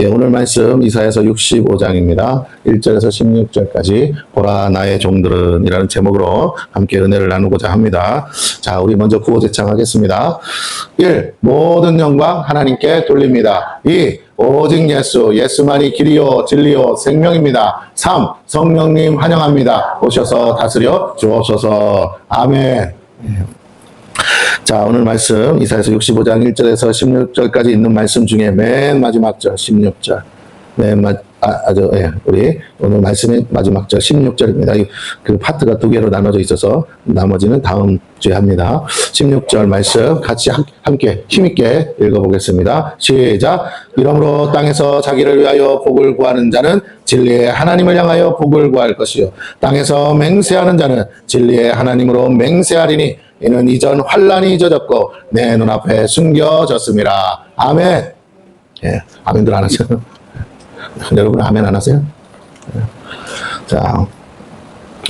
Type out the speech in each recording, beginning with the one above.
예, 오늘 말씀 이사야서 65장입니다. 1절에서 16절까지 보라 나의 종들은 이라는 제목으로 함께 은혜를 나누고자 합니다. 자, 우리 먼저 구호제창하겠습니다. 1. 모든 영광 하나님께 돌립니다. 2. 오직 예수만이 길이요 진리요 생명입니다. 3. 성령님 환영합니다. 오셔서 다스려 주옵소서. 아멘. 자, 오늘 말씀 이사야서 65장 1절에서 16절까지 있는 말씀 중에 맨 마지막 절 16절 우리 오늘 말씀의 마지막 절 16절입니다. 그 파트가 두 개로 나눠져 있어서 나머지는 다음 주에 합니다. 16절 말씀 같이 함께 힘있게 읽어보겠습니다. 시작. 이러므로 땅에서 자기를 위하여 복을 구하는 자는 진리의 하나님을 향하여 복을 구할 것이요 땅에서 맹세하는 자는 진리의 하나님으로 맹세하리니 이는 이전 환난이 잊어졌고 내 눈앞에 숨겨졌습니다. 아멘. 예, 아멘들 안 하세요? 여러분 아멘 안 하세요? 자,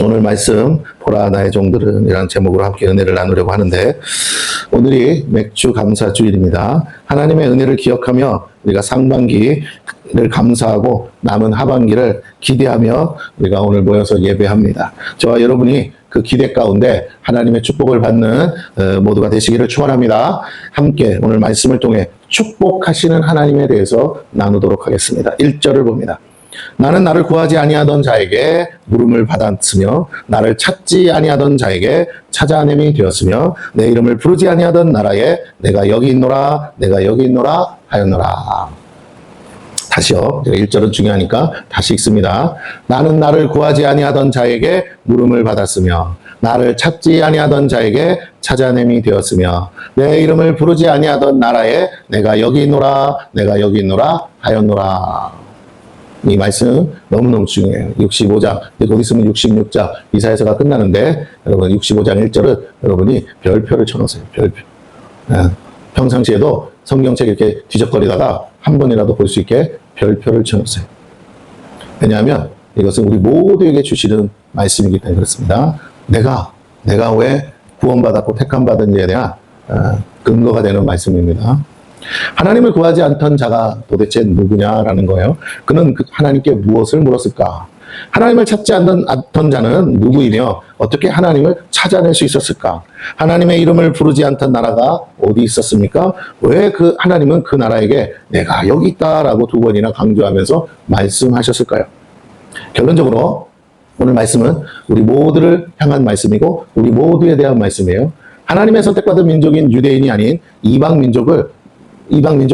오늘 말씀 보라 나의 종들은 이라는 제목으로 함께 은혜를 나누려고 하는데, 오늘이 맥주 감사 주일입니다. 하나님의 은혜를 기억하며 우리가 상반기를 감사하고 남은 하반기를 기대하며 우리가 오늘 모여서 예배합니다. 저와 여러분이 그 기대 가운데 하나님의 축복을 받는 모두가 되시기를 축원합니다. 함께 오늘 말씀을 통해 축복하시는 하나님에 대해서 나누도록 하겠습니다. 1절을 봅니다. 나는 나를 구하지 아니하던 자에게 물음을 받았으며 나를 찾지 아니하던 자에게 찾아냄이 되었으며 내 이름을 부르지 아니하던 나라에 내가 여기 있노라 하였노라. 다시요. 1절은 중요하니까 다시 읽습니다. 나는 나를 구하지 아니하던 자에게 물음을 받았으며 나를 찾지 아니하던 자에게 찾아냄이 되었으며 내 이름을 부르지 아니하던 나라에 내가 여기 있노라 하였노라. 이 말씀 너무너무 중요해요. 65장, 곧 있으면 66장 이사야서가 끝나는데, 여러분 65장 1절은 여러분이 별표를 쳐놓으세요. 별표. 평상시에도 성경책 이렇게 뒤적거리다가 한 번이라도 볼 수 있게 별표를 쳐놓으세요. 왜냐하면 이것은 우리 모두에게 주시는 말씀이기 때문에 그렇습니다. 내가 왜 구원받았고 택함받은지에 대한 근거가 되는 말씀입니다. 하나님을 구하지 않던 자가 도대체 누구냐라는 거예요. 그는 하나님께 무엇을 물었을까? 하나님을 찾지 않던 자는 누구이며 어떻게 하나님을 찾아낼 수 있었을까? 하나님의 이름을 부르지 않던 나라가 어디 있었습니까? 왜 그 하나님은 그 나라에게 내가 여기 있다라고 두 번이나 강조하면서 말씀하셨을까요? 결론적으로 오늘 말씀은 우리 모두를 향한 말씀이고 우리 모두에 대한 말씀이에요. 하나님의 선택받은 민족인 유대인이 아닌 이방 민족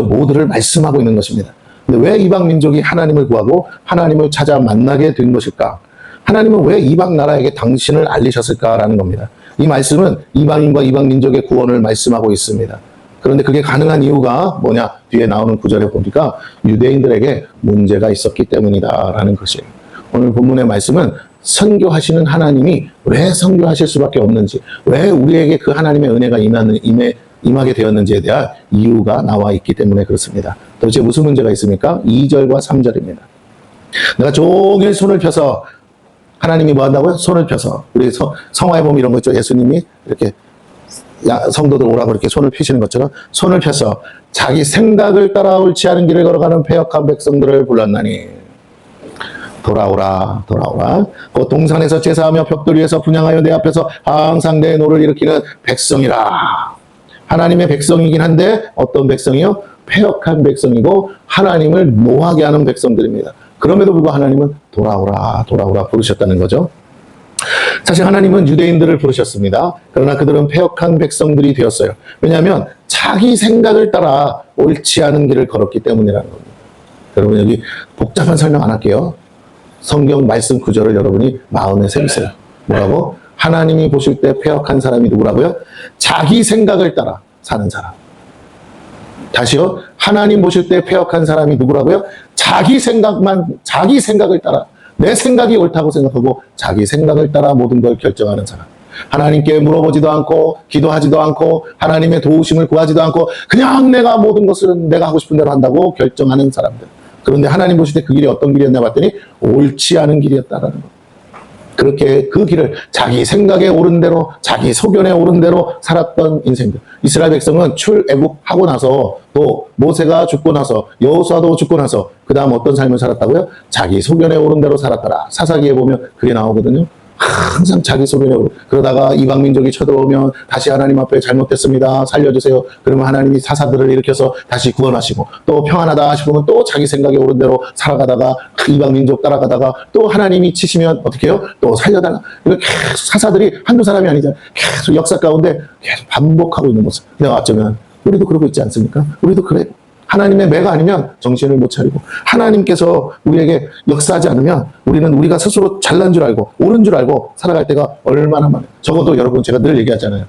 모두를 말씀하고 있는 것입니다. 근데 왜 이방 민족이 하나님을 구하고 하나님을 찾아 만나게 된 것일까? 하나님은 왜 이방 나라에게 당신을 알리셨을까라는 겁니다. 이 말씀은 이방인과 이방 민족의 구원을 말씀하고 있습니다. 그런데 그게 가능한 이유가 뭐냐? 뒤에 나오는 구절에 보니까 유대인들에게 문제가 있었기 때문이다라는 것이에요. 오늘 본문의 말씀은 선교하시는 하나님이 왜 선교하실 수밖에 없는지, 왜 우리에게 그 하나님의 은혜가 임하게 되었는지에 대한 이유가 나와 있기 때문에 그렇습니다. 도대체 무슨 문제가 있습니까? 2절과 3절입니다. 내가 종일 손을 펴서, 하나님이 뭐 한다고요? 손을 펴서. 우리 성화에 보면 이런 거 있죠. 예수님이 이렇게 성도들 오라고 이렇게 손을 펴시는 것처럼 손을 펴서 자기 생각을 따라 옳지 않은 길을 걸어가는 패역한 백성들을 불렀나니 돌아오라. 곧 동산에서 제사하며 벽돌 위에서 분향하여 내 앞에서 항상 내 노를 일으키는 백성이라. 하나님의 백성이긴 한데 어떤 백성이요? 패역한 백성이고 하나님을 노하게 하는 백성들입니다. 그럼에도 불구하고 하나님은 돌아오라 부르셨다는 거죠. 사실 하나님은 유대인들을 부르셨습니다. 그러나 그들은 패역한 백성들이 되었어요. 왜냐하면 자기 생각을 따라 옳지 않은 길을 걸었기 때문이라는 겁니다. 여러분 여기 복잡한 설명 안 할게요. 성경 말씀 구절을 여러분이 마음에 새기세요. 뭐라고? 하나님이 보실 때 패역한 사람이 누구라고요? 자기 생각을 따라 사는 사람. 다시요. 하나님 보실 때 패역한 사람이 누구라고요? 자기 생각을 따라, 내 생각이 옳다고 생각하고 자기 생각을 따라 모든 걸 결정하는 사람. 하나님께 물어보지도 않고 기도하지도 않고 하나님의 도우심을 구하지도 않고 그냥 내가 모든 것을 내가 하고 싶은 대로 한다고 결정하는 사람들. 그런데 하나님 보실 때 그 길이 어떤 길이었나 봤더니 옳지 않은 길이었다라는 것. 그렇게 그 길을 자기 생각에 옳은 대로, 자기 소견에 옳은 대로 살았던 인생들. 이스라엘 백성은 출애굽하고 나서, 또 모세가 죽고 나서, 여호수아도 죽고 나서 그 다음 어떤 삶을 살았다고요? 자기 소견에 옳은 대로 살았더라. 사사기에 보면 그게 나오거든요. 항상 자기 소견에 옳은. 그러다가 이방 민족이 쳐들어오면 다시 하나님 앞에 잘못됐습니다, 살려주세요. 그러면 하나님이 사사들을 일으켜서 다시 구원하시고, 또 평안하다 싶으면 또 자기 생각에 옳은 대로 살아가다가 이방 민족 따라가다가 또 하나님이 치시면 어떻게 해요? 또 살려달라. 이렇게 계속 사사들이 한두 사람이 아니잖아요. 계속 역사 가운데 계속 반복하고 있는 모습. 내가 어쩌면 우리도 그러고 있지 않습니까? 우리도 그래. 하나님의 매가 아니면 정신을 못 차리고, 하나님께서 우리에게 역사하지 않으면 우리는 우리가 스스로 잘난 줄 알고 옳은 줄 알고 살아갈 때가 얼마나 많아요. 적어도 여러분, 제가 늘 얘기하잖아요.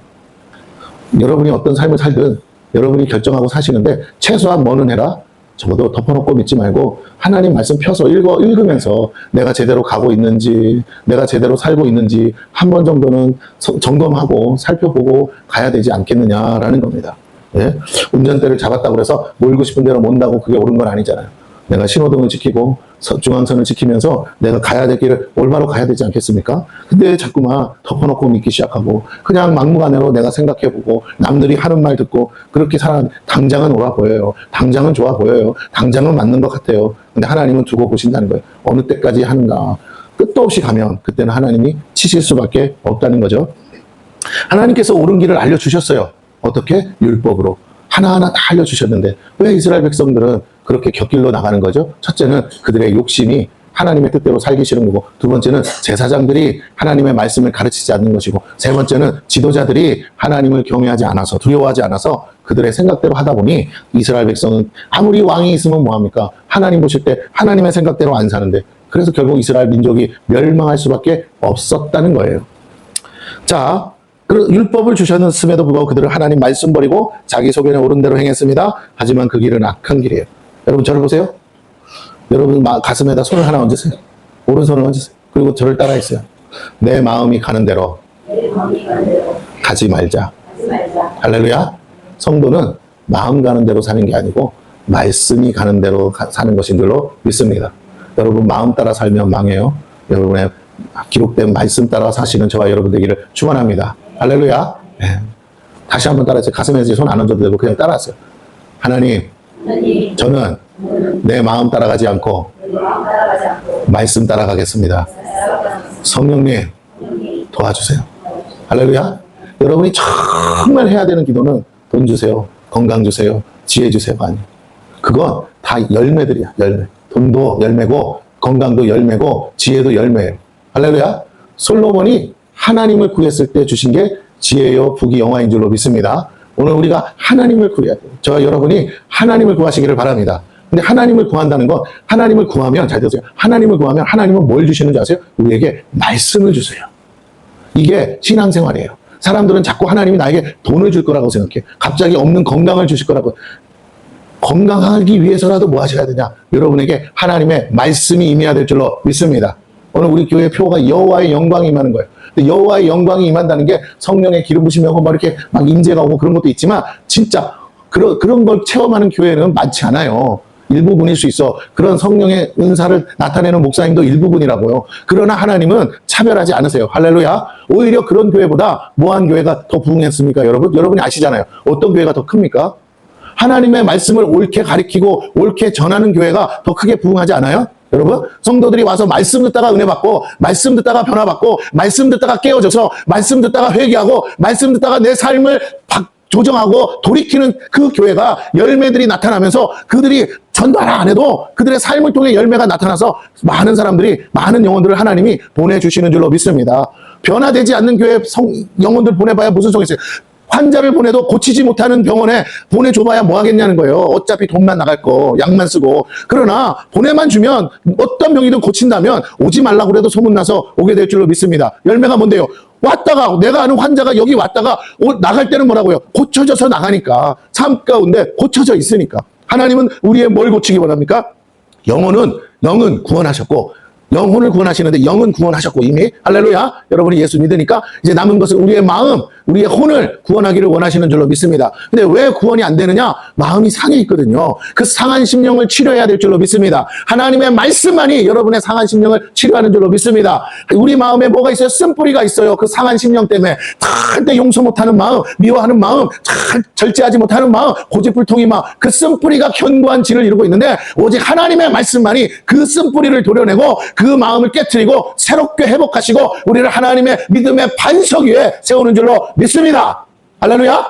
여러분이 어떤 삶을 살든 여러분이 결정하고 사시는데 최소한 뭐는 해라. 적어도 덮어놓고 믿지 말고 하나님 말씀 펴서 읽으면서 내가 제대로 가고 있는지, 내가 제대로 살고 있는지 한 번 정도는 점검하고 살펴보고 가야 되지 않겠느냐라는 겁니다. 예? 운전대를 잡았다고 해서 몰고 싶은 대로 몬다고 그게 옳은 건 아니잖아요. 내가 신호등을 지키고 중앙선을 지키면서 내가 가야 될 길을 올바로 가야 되지 않겠습니까? 근데 자꾸만 덮어놓고 믿기 시작하고 그냥 막무가내로 내가 생각해보고 남들이 하는 말 듣고 그렇게 살아가는, 당장은 옳아 보여요. 당장은 좋아 보여요. 당장은 맞는 것 같아요. 근데 하나님은 두고 보신다는 거예요. 어느 때까지 하는가. 끝도 없이 가면 그때는 하나님이 치실 수밖에 없다는 거죠. 하나님께서 옳은 길을 알려주셨어요. 어떻게? 율법으로. 하나하나 다 알려주셨는데 왜 이스라엘 백성들은 그렇게 곁길로 나가는 거죠? 첫째는 그들의 욕심이 하나님의 뜻대로 살기 싫은 거고, 두 번째는 제사장들이 하나님의 말씀을 가르치지 않는 것이고, 세 번째는 지도자들이 하나님을 경외하지 않아서, 두려워하지 않아서 그들의 생각대로 하다 보니 이스라엘 백성은 아무리 왕이 있으면 뭐합니까? 하나님 보실 때 하나님의 생각대로 안 사는데, 그래서 결국 이스라엘 민족이 멸망할 수밖에 없었다는 거예요. 자, 그 율법을 주셨음에도 불구하고 그들은 하나님 말씀 버리고 자기 소견에 옳은 대로 행했습니다. 하지만 그 길은 악한 길이에요. 여러분 저를 보세요. 여러분 가슴에다 손을 하나 얹으세요. 오른손을 얹으세요. 그리고 저를 따라했어요. 내 마음이 가는 대로 가지 말자. 할렐루야. 성도는 마음 가는 대로 사는 게 아니고 말씀이 가는 대로 사는 것인 줄로 믿습니다. 여러분 마음 따라 살면 망해요. 여러분의 기록된 말씀 따라 사시는 저와 여러분 되기를 축원합니다. 할렐루야. 네. 다시 한번 따라하세요. 가슴에 손 안 얹어도 되고 그냥 따라하세요. 하나님, 저는 내 마음 따라가지 않고 말씀 따라가겠습니다. 성령님 도와주세요. 할렐루야. 여러분이 정말 해야 되는 기도는 돈 주세요, 건강 주세요, 지혜 주세요가 아니에요. 그건 다 열매들이야. 열매. 돈도 열매고 건강도 열매고 지혜도 열매예요. 할렐루야. 솔로몬이 하나님을 구했을 때 주신 게 지혜요 복이 영화인 줄로 믿습니다. 오늘 우리가 하나님을 구해야 돼요. 저와 여러분이 하나님을 구하시기를 바랍니다. 근데 하나님을 구한다는 건, 하나님을 구하면, 잘 들으세요. 하나님을 구하면 하나님은 뭘 주시는지 아세요? 우리에게 말씀을 주세요. 이게 신앙생활이에요. 사람들은 자꾸 하나님이 나에게 돈을 줄 거라고 생각해. 갑자기 없는 건강을 주실 거라고. 건강하기 위해서라도 뭐 하셔야 되냐? 여러분에게 하나님의 말씀이 임해야 될 줄로 믿습니다. 오늘 우리 교회 표가 여호와의 영광이 임하는 거예요. 여호와의 영광이 임한다는 게 성령의 기름 부심이 오고 막 이렇게 막 임재가 오고 그런 것도 있지만, 진짜 그런 걸 체험하는 교회는 많지 않아요. 일부분일 수 있어. 그런 성령의 은사를 나타내는 목사님도 일부분이라고요. 그러나 하나님은 차별하지 않으세요. 할렐루야. 오히려 그런 교회보다 뭐한 교회가 더 부흥했습니까? 여러분이 아시잖아요. 어떤 교회가 더 큽니까? 하나님의 말씀을 옳게 가리키고 옳게 전하는 교회가 더 크게 부흥하지 않아요? 여러분, 성도들이 와서 말씀 듣다가 은혜 받고, 말씀 듣다가 변화 받고, 말씀 듣다가 깨어져서, 말씀 듣다가 회개하고, 말씀 듣다가 내 삶을 조정하고 돌이키는 그 교회가 열매들이 나타나면서, 그들이 전도하라 안 해도 그들의 삶을 통해 열매가 나타나서 많은 사람들이, 많은 영혼들을 하나님이 보내주시는 줄로 믿습니다. 변화되지 않는 교회 영혼들 보내봐야 무슨 소용이 있어요? 환자를 보내도 고치지 못하는 병원에 보내줘봐야 뭐 하겠냐는 거예요. 어차피 돈만 나갈 거, 약만 쓰고. 그러나 보내만 주면 어떤 병이든 고친다면 오지 말라고 그래도 소문나서 오게 될 줄로 믿습니다. 열매가 뭔데요? 왔다가, 내가 아는 환자가 여기 왔다가 나갈 때는 뭐라고요? 고쳐져서 나가니까. 삶 가운데 고쳐져 있으니까. 하나님은 우리의 뭘 고치기 원합니까? 영은 구원하셨고 영혼을 구원하시는데 영은 구원하셨고 이미 할렐루야. 여러분이 예수 믿으니까 이제 남은 것은 우리의 마음, 우리의 혼을 구원하기를 원하시는 줄로 믿습니다. 근데 왜 구원이 안 되느냐? 마음이 상해 있거든요. 그 상한 심령을 치료해야 될 줄로 믿습니다. 하나님의 말씀만이 여러분의 상한 심령을 치료하는 줄로 믿습니다. 우리 마음에 뭐가 있어요? 쓴뿌리가 있어요. 그 상한 심령 때문에 절대 용서 못하는 마음, 미워하는 마음, 절제하지 못하는 마음, 고집불통이 마음, 그 쓴뿌리가 견고한 진을 이루고 있는데 오직 하나님의 말씀만이 그 쓴뿌리를 도려내고 그 마음을 깨트리고 새롭게 회복하시고 우리를 하나님의 믿음의 반석 위에 세우는 줄로 믿습니다. 할렐루야.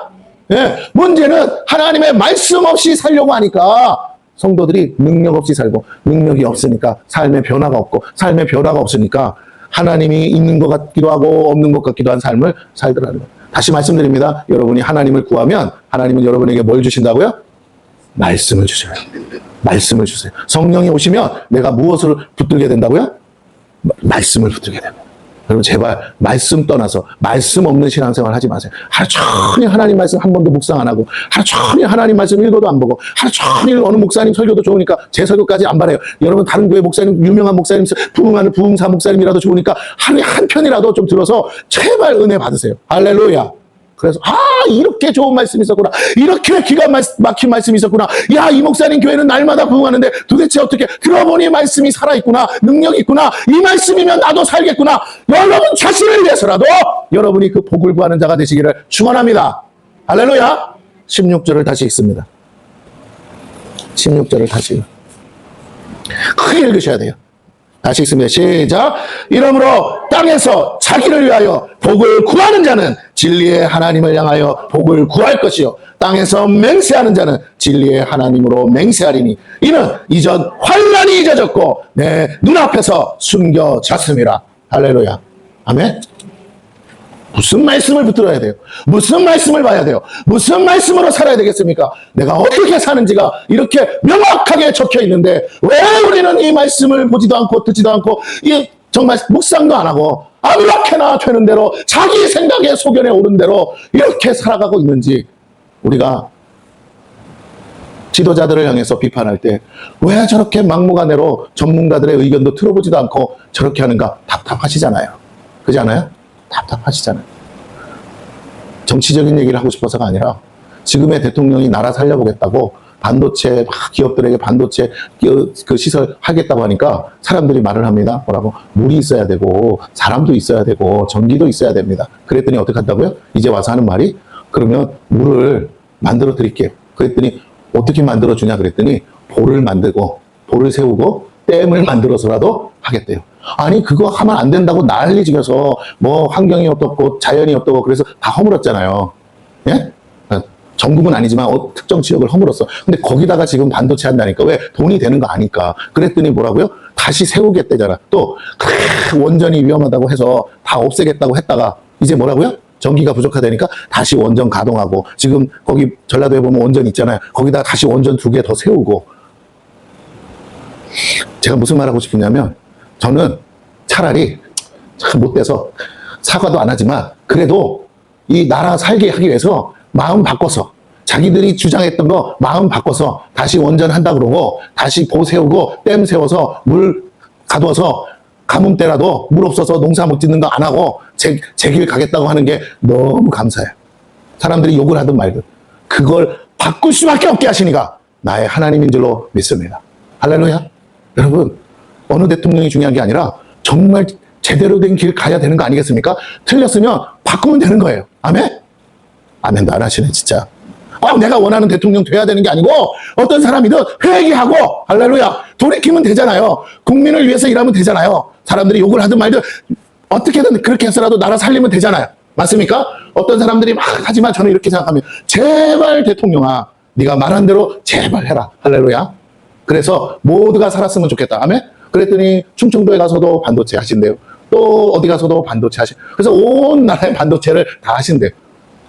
예, 문제는 하나님의 말씀 없이 살려고 하니까 성도들이 능력 없이 살고 능력이 없으니까 삶의 변화가 없고 삶의 변화가 없으니까 하나님이 있는 것 같기도 하고 없는 것 같기도 한 삶을 살더라는 거예요. 다시 말씀드립니다. 여러분이 하나님을 구하면 하나님은 여러분에게 뭘 주신다고요? 말씀을 주셔요. 말씀을 주세요. 성령이 오시면 내가 무엇을 붙들게 된다고요? 말씀을 붙들게 됩니다. 여러분 제발 말씀 떠나서 말씀 없는 신앙생활 하지 마세요. 하루 종일 하나님 말씀 한 번도 묵상 안 하고 하루 종일 하나님 말씀 읽어도 안 보고 하루 종일 어느 목사님 설교도 좋으니까 제 설교까지 안 바래요. 여러분 다른 교회 목사님, 유명한 목사님, 부흥하는 부흥사 목사님이라도 좋으니까 하루에 한 편이라도 좀 들어서 제발 은혜 받으세요. 할렐루야. 그래서 이렇게 좋은 말씀이 있었구나. 이렇게 기가 막힌 말씀이 있었구나. 야, 이 목사님 교회는 날마다 부흥하는데 도대체 어떻게 들어보니 말씀이 살아있구나. 능력이 있구나. 이 말씀이면 나도 살겠구나. 여러분 자신을 위해서라도 여러분이 그 복을 구하는 자가 되시기를 축원합니다. 할렐루야. 16절을 다시 읽습니다. 16절을 다시 크게 읽으셔야 돼요. 다시 읽습니다. 시작. 이러므로 땅에서 자기를 위하여 복을 구하는 자는 진리의 하나님을 향하여 복을 구할 것이요 땅에서 맹세하는 자는 진리의 하나님으로 맹세하리니 이는 이전 환난이 잊어졌고 내 눈앞에서 숨겨졌음이라. 할렐루야. 아멘. 무슨 말씀을 붙들어야 돼요? 무슨 말씀을 봐야 돼요? 무슨 말씀으로 살아야 되겠습니까? 내가 어떻게 사는지가 이렇게 명확하게 적혀 있는데 왜 우리는 이 말씀을 보지도 않고 듣지도 않고 정말 묵상도 안 하고 아무렇게나 되는 대로 자기 생각에 소견에 오른 대로 이렇게 살아가고 있는지 우리가 지도자들을 향해서 비판할 때 왜 저렇게 막무가내로 전문가들의 의견도 들어보지도 않고 저렇게 하는가 답답하시잖아요. 그렇지 않아요? 답답하시잖아요. 정치적인 얘기를 하고 싶어서가 아니라 지금의 대통령이 나라 살려보겠다고 반도체 기업들에게 반도체 그 시설 하겠다고 하니까 사람들이 말을 합니다. 뭐라고? 물이 있어야 되고 사람도 있어야 되고 전기도 있어야 됩니다. 그랬더니 어떻게 한다고요? 이제 와서 하는 말이 그러면 물을 만들어 드릴게요. 그랬더니 어떻게 만들어 주냐 그랬더니 볼을 만들고 볼을 세우고 댐을 만들어서라도 하겠대요. 아니 그거 하면 안 된다고 난리 지면서 뭐 환경이 어떻고 자연이 어떻고 그래서 다 허물었잖아요. 예? 전국은 아니지만 특정 지역을 허물었어. 근데 거기다가 지금 반도체 한다니까 왜 돈이 되는 거 아니까. 그랬더니 뭐라고요? 다시 세우겠대잖아. 또 원전이 위험하다고 해서 다 없애겠다고 했다가 이제 뭐라고요? 전기가 부족하다니까 다시 원전 가동하고 지금 거기 전라도에 보면 원전 있잖아요. 거기다 다시 원전 2개 더 세우고. 제가 무슨 말 하고 싶으냐면 저는 차라리 참 못돼서 사과도 안 하지만 그래도 이 나라 살게 하기 위해서 마음 바꿔서 자기들이 주장했던 거 마음 바꿔서 다시 원전한다 그러고 다시 보 세우고 댐 세워서 물 가둬서 가뭄 때라도 물 없어서 농사 못 짓는 거 안 하고 제 길 가겠다고 하는 게 너무 감사해요. 사람들이 욕을 하든 말든 그걸 바꿀 수밖에 없게 하시니까 나의 하나님인 줄로 믿습니다. 할렐루야. 여러분 어느 대통령이 중요한 게 아니라 정말 제대로 된 길 가야 되는 거 아니겠습니까? 틀렸으면 바꾸면 되는 거예요. 아멘? 아멘도 안 하시네 진짜. 내가 원하는 대통령 돼야 되는 게 아니고 어떤 사람이든 회개하고 할렐루야 돌이키면 되잖아요. 국민을 위해서 일하면 되잖아요. 사람들이 욕을 하든 말든 어떻게든 그렇게 해서라도 나라 살리면 되잖아요. 맞습니까? 어떤 사람들이 막 하지만 저는 이렇게 생각합니다. 제발 대통령아 네가 말한 대로 제발 해라. 할렐루야. 그래서 모두가 살았으면 좋겠다. 아멘? 그랬더니 충청도에 가서도 반도체 하신대요. 또 어디 가서도 반도체 하신. 그래서 온 나라의 반도체를 다 하신대요.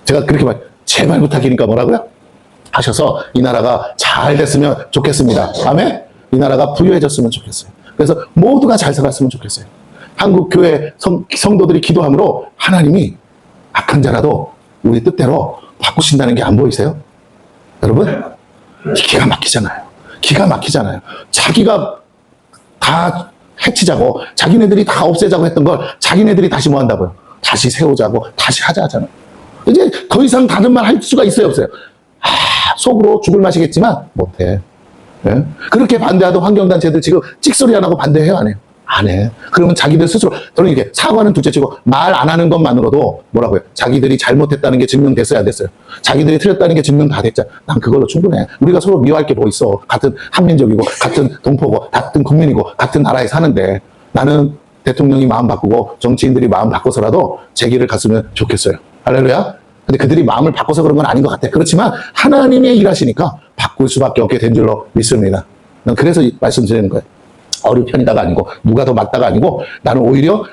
제가 그렇게 말, 제발 부탁이니까 뭐라고요? 하셔서 이 나라가 잘 됐으면 좋겠습니다. 아멘? 이 나라가 부유해졌으면 좋겠어요. 그래서 모두가 잘 살았으면 좋겠어요. 한국 교회 성도들이 기도함으로 하나님이 악한 자라도 우리 뜻대로 바꾸신다는 게 안 보이세요? 여러분? 기가 막히잖아요. 기가 막히잖아요. 자기가 다 해치자고 자기네들이 다 없애자고 했던 걸 자기네들이 다시 뭐 한다고요? 다시 세우자고 다시 하자 하잖아요. 이제 더 이상 다른 말 할 수가 있어요, 없어요? 속으로 죽을 맛이겠지만 못해. 예? 그렇게 반대하던 환경단체들 지금 찍소리 안 하고 반대해요, 안 해요? 안 해. 그러면 자기들 스스로, 저는 이게 사과는 둘째치고 말 안 하는 것만으로도 뭐라고요? 자기들이 잘못했다는 게 증명됐어야 안 됐어요? 자기들이 틀렸다는 게 증명 다 됐잖아. 난 그걸로 충분해. 우리가 서로 미워할 게 뭐 있어. 같은 한민족이고, 같은 동포고, 같은 국민이고, 같은 나라에 사는데 나는 대통령이 마음 바꾸고 정치인들이 마음 바꿔서라도 제 길을 갔으면 좋겠어요. 할렐루야? 근데 그들이 마음을 바꿔서 그런 건 아닌 것 같아. 그렇지만 하나님이 일하시니까 바꿀 수밖에 없게 된 줄로 믿습니다. 난 그래서 말씀드리는 거예요. 어느 편이다가 아니고 누가 더 맞다가 아니고 나는 오히려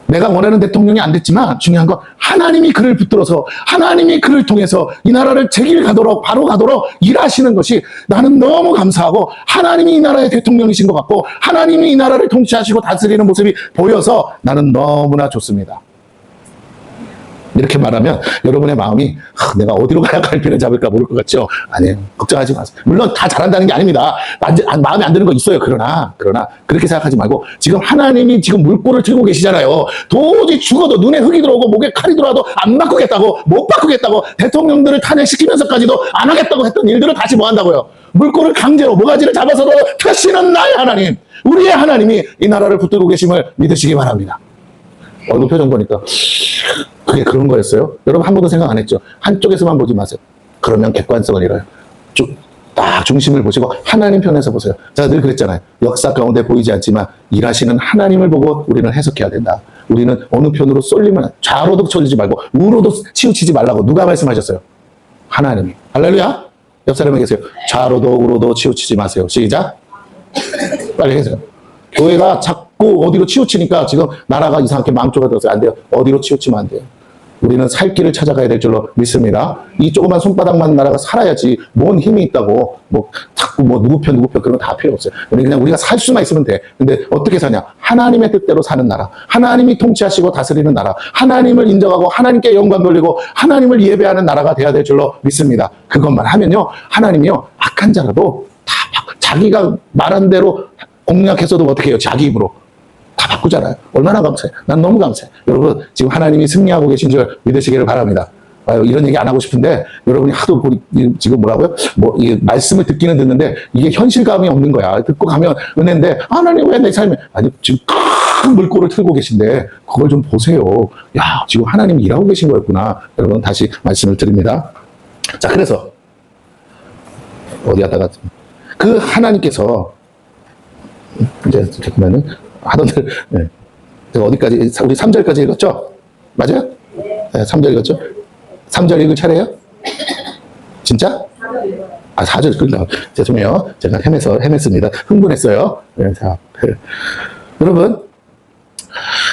내가 원하는 대통령이 안 됐지만 중요한 건 하나님이 그를 붙들어서 하나님이 그를 통해서 이 나라를 제 길 가도록 바로 가도록 일하시는 것이 나는 너무 감사하고 하나님이 이 나라의 대통령이신 것 같고 하나님이 이 나라를 통치하시고 다스리는 모습이 보여서 나는 너무나 좋습니다. 이렇게 말하면 여러분의 마음이 내가 어디로 가야 갈피를 잡을까 모를 것 같죠? 아니에요. 걱정하지 마세요. 물론 다 잘한다는 게 아닙니다. 마음에 안 드는 거 있어요. 그러나 그렇게 생각하지 말고 지금 하나님이 지금 물꼬를 틀고 계시잖아요. 도저히 죽어도 눈에 흙이 들어오고 목에 칼이 들어와도 안 바꾸겠다고 못 바꾸겠다고 대통령들을 탄핵시키면서까지도 안 하겠다고 했던 일들을 다시 뭐 한다고요? 물꼬를 강제로 모가지를 잡아서도 펴시는 나의 하나님, 우리의 하나님이 이 나라를 붙들고 계심을 믿으시기 바랍니다. 얼굴 표정 보니까 그게 그런 거였어요? 여러분 한 번도 생각 안 했죠? 한쪽에서만 보지 마세요. 그러면 객관성을 잃어요. 딱 중심을 보시고 하나님 편에서 보세요. 제가 늘 그랬잖아요. 역사 가운데 보이지 않지만 일하시는 하나님을 보고 우리는 해석해야 된다. 우리는 어느 편으로 쏠리면 좌로도 쏠리지 말고 우로도 치우치지 말라고 누가 말씀하셨어요? 하나님이. 할렐루야? 옆 사람에게 계세요. 좌로도 우로도 치우치지 마세요. 시작. 빨리 해주세요. 교회가 자꾸 어디로 치우치니까 지금 나라가 이상하게 망조가 들어서 안 돼요. 어디로 치우치면 안 돼요. 우리는 살 길을 찾아가야 될 줄로 믿습니다. 이 조그만 손바닥만 나라가 살아야지 뭔 힘이 있다고 자꾸 누구 편 그런 거 다 필요 없어요. 그냥 우리가 살 수만 있으면 돼. 근데 어떻게 사냐? 하나님의 뜻대로 사는 나라, 하나님이 통치하시고 다스리는 나라, 하나님을 인정하고 하나님께 영광 돌리고 하나님을 예배하는 나라가 돼야 될 줄로 믿습니다. 그것만 하면요, 하나님이요 악한 자라도 다 자기가 말한 대로 공략해서도 어떻게 해요? 자기 입으로 다 바꾸잖아요. 얼마나 감사해. 난 너무 감사해. 여러분 지금 하나님이 승리하고 계신 줄 믿으시기를 바랍니다. 이런 얘기 안 하고 싶은데 여러분이 하도 지금 뭐라고요? 이 말씀을 듣기는 듣는데 이게 현실감이 없는 거야. 듣고 가면 은혜인데 하나님 왜 내 삶에 아니 지금 큰 물꼬를 틀고 계신데 그걸 좀 보세요. 야 지금 하나님이 일하고 계신 거였구나. 여러분 다시 말씀을 드립니다. 자 그래서 어디 갔다가 그 하나님께서 이제 잠깐만요. 하던들 네. 제가 어디까지 우리 3절까지 읽었죠? 맞아요? 네, 3절 읽었죠? 3절 읽을 차례예요? 진짜? 4절 끝나. 죄송해요. 제가 헤맸습니다. 흥분했어요. 네, 자, 여러분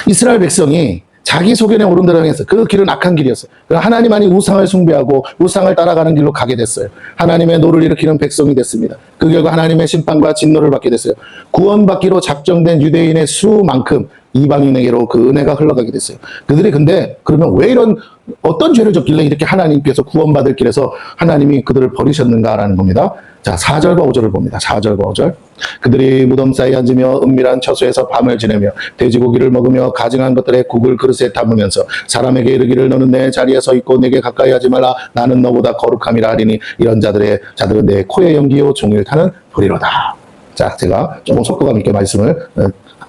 이스라엘 백성이 자기 소견에 오른 대로 행해서 그 길은 악한 길이었어요. 하나님 아닌 우상을 숭배하고 우상을 따라가는 길로 가게 됐어요. 하나님의 노를 일으키는 백성이 됐습니다. 그 결과 하나님의 심판과 진노를 받게 됐어요. 구원받기로 작정된 유대인의 수만큼 이방인에게로 그 은혜가 흘러가게 됐어요. 그들이 근데 그러면 왜 어떤 죄를 졌길래 이렇게 하나님께서 구원받을 길에서 하나님이 그들을 버리셨는가라는 겁니다. 자, 4절과 5절을 봅니다. 4절과 5절. 그들이 무덤 사이에 앉으며 은밀한 처소에서 밤을 지내며 돼지고기를 먹으며 가증한 것들의 국을 그릇에 담으면서 사람에게 이르기를 너는 내 자리에 서 있고 내게 가까이 하지 말라 나는 너보다 거룩함이라 하리니 이런 자들은 내 코의 연기요 종일 타는 불이로다. 자, 제가 조금 속도감 있게 말씀을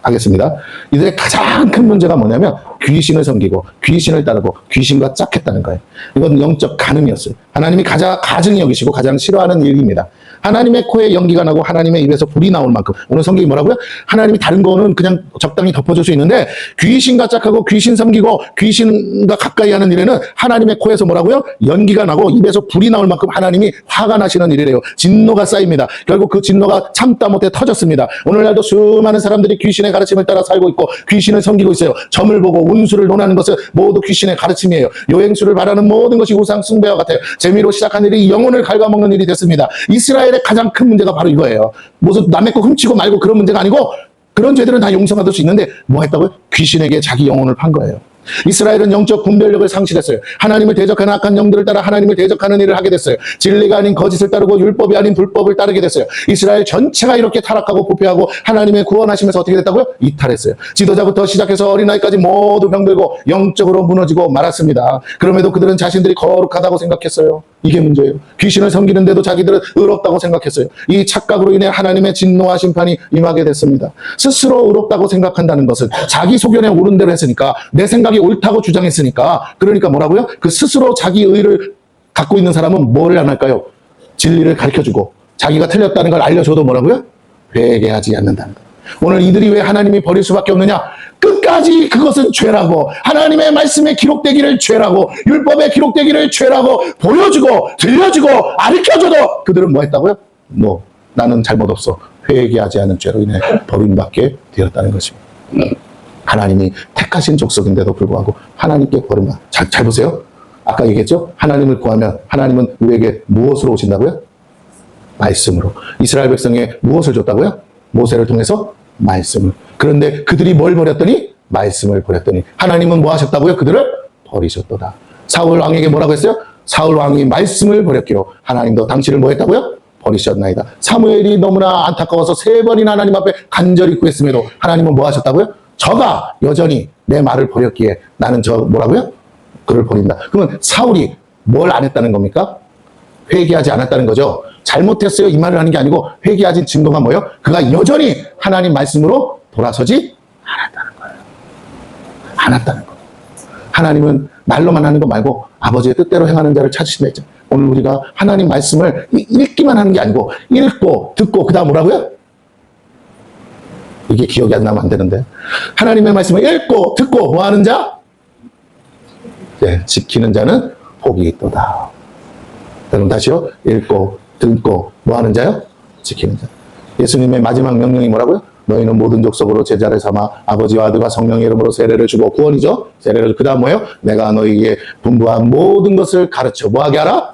하겠습니다. 이들의 가장 큰 문제가 뭐냐면 귀신을 섬기고 귀신을 따르고 귀신과 짝했다는 거예요. 이건 영적 간음이었어요. 하나님이 가증히 여기시고 가장 싫어하는 일입니다. 하나님의 코에 연기가 나고 하나님의 입에서 불이 나올 만큼 오늘 성경이 뭐라고요? 하나님이 다른 거는 그냥 적당히 덮어줄 수 있는데 귀신과 짝하고 귀신 섬기고 귀신과 가까이 하는 일에는 하나님의 코에서 뭐라고요? 연기가 나고 입에서 불이 나올 만큼 하나님이 화가 나시는 일이래요. 진노가 쌓입니다. 결국 그 진노가 참다 못해 터졌습니다. 오늘날도 수많은 사람들이 귀신의 가르침을 따라 살고 있고 귀신을 섬기고 있어요. 점을 보고 운수를 논하는 것은 모두 귀신의 가르침이에요. 요행수를 바라는 모든 것이 우상 숭배와 같아요. 재미로 시작한 일이 영혼을 갉아먹는 일이 됐습니다. 이스라엘의 가장 큰 문제가 바로 이거예요. 무슨 남의 거 훔치고 말고 그런 문제가 아니고 그런 죄들은 다 용서받을 수 있는데 뭐 했다고요? 귀신에게 자기 영혼을 판 거예요. 이스라엘은 영적 분별력을 상실했어요. 하나님을 대적하는 악한 영들을 따라 하나님을 대적하는 일을 하게 됐어요. 진리가 아닌 거짓을 따르고 율법이 아닌 불법을 따르게 됐어요. 이스라엘 전체가 이렇게 타락하고 부패하고 하나님의 구원하심에서 어떻게 됐다고요? 이탈했어요. 지도자부터 시작해서 어린아이까지 모두 병들고 영적으로 무너지고 말았습니다. 그럼에도 그들은 자신들이 거룩하다고 생각했어요. 이게 문제예요. 귀신을 섬기는데도 자기들은 의롭다고 생각했어요. 이 착각으로 인해 하나님의 진노와 심판이 임하게 됐습니다. 스스로 의롭다고 생각한다는 것은 자기 소견에 옳은 대로 했으니까, 내 생각이 옳다고 주장했으니까, 그러니까 뭐라고요? 그 스스로 자기 의를 갖고 있는 사람은 뭐를 안 할까요? 진리를 가르쳐주고 자기가 틀렸다는 걸 알려줘도 뭐라고요? 회개하지 않는다는 거예요. 오늘 이들이 왜 하나님이 버릴 수밖에 없느냐? 끝까지 그것은 죄라고, 하나님의 말씀에 기록되기를 죄라고, 율법에 기록되기를 죄라고 보여주고 들려주고 가르쳐줘도 그들은 뭐 했다고요? 나는 잘못 없어. 회개하지 않은 죄로 인해 버림받게 되었다는 것입니다. 하나님이 택하신 족속인데도 불구하고 하나님께 버림받. 잘 보세요. 아까 얘기했죠? 하나님을 구하면 하나님은 우리에게 무엇으로 오신다고요? 말씀으로. 이스라엘 백성에 무엇을 줬다고요? 모세를 통해서 말씀을. 그런데 그들이 뭘 버렸더니? 말씀을 버렸더니 하나님은 뭐 하셨다고요? 그들을 버리셨도다. 사울 왕에게 뭐라고 했어요? 사울 왕이 말씀을 버렸기로 하나님도 당신을 뭐 했다고요? 버리셨나이다. 사무엘이 너무나 안타까워서 3번이나 하나님 앞에 간절히 구했음에도 하나님은 뭐 하셨다고요? 저가 여전히 내 말을 버렸기에 나는 뭐라고요? 그를 버린다. 그러면 사울이 뭘 안 했다는 겁니까? 회개하지 않았다는 거죠. 잘못했어요 이 말을 하는 게 아니고, 회개하진 증거가 뭐예요? 그가 여전히 하나님 말씀으로 돌아서지 않았다는 거예요. 않았다는 거예요. 하나님은 말로만 하는 거 말고 아버지의 뜻대로 행하는 자를 찾으신다 했죠. 오늘 우리가 하나님 말씀을 읽기만 하는 게 아니고 읽고 듣고 그 다음 뭐라고요? 이게 기억이 안 나면 안 되는데, 하나님의 말씀을 읽고 듣고 뭐 하는 자? 네, 지키는 자는 복이 있도다. 여러분 다시요. 읽고 듣고 뭐 하는 자요? 지키는 자. 예수님의 마지막 명령이 뭐라고요? 너희는 모든 족속으로 제자를 삼아 아버지와 아들과 성령의 이름으로 세례를 주고, 구원이죠. 세례를 주고 그 다음 뭐예요? 내가 너희에게 분부한 모든 것을 가르쳐 뭐하게 하라?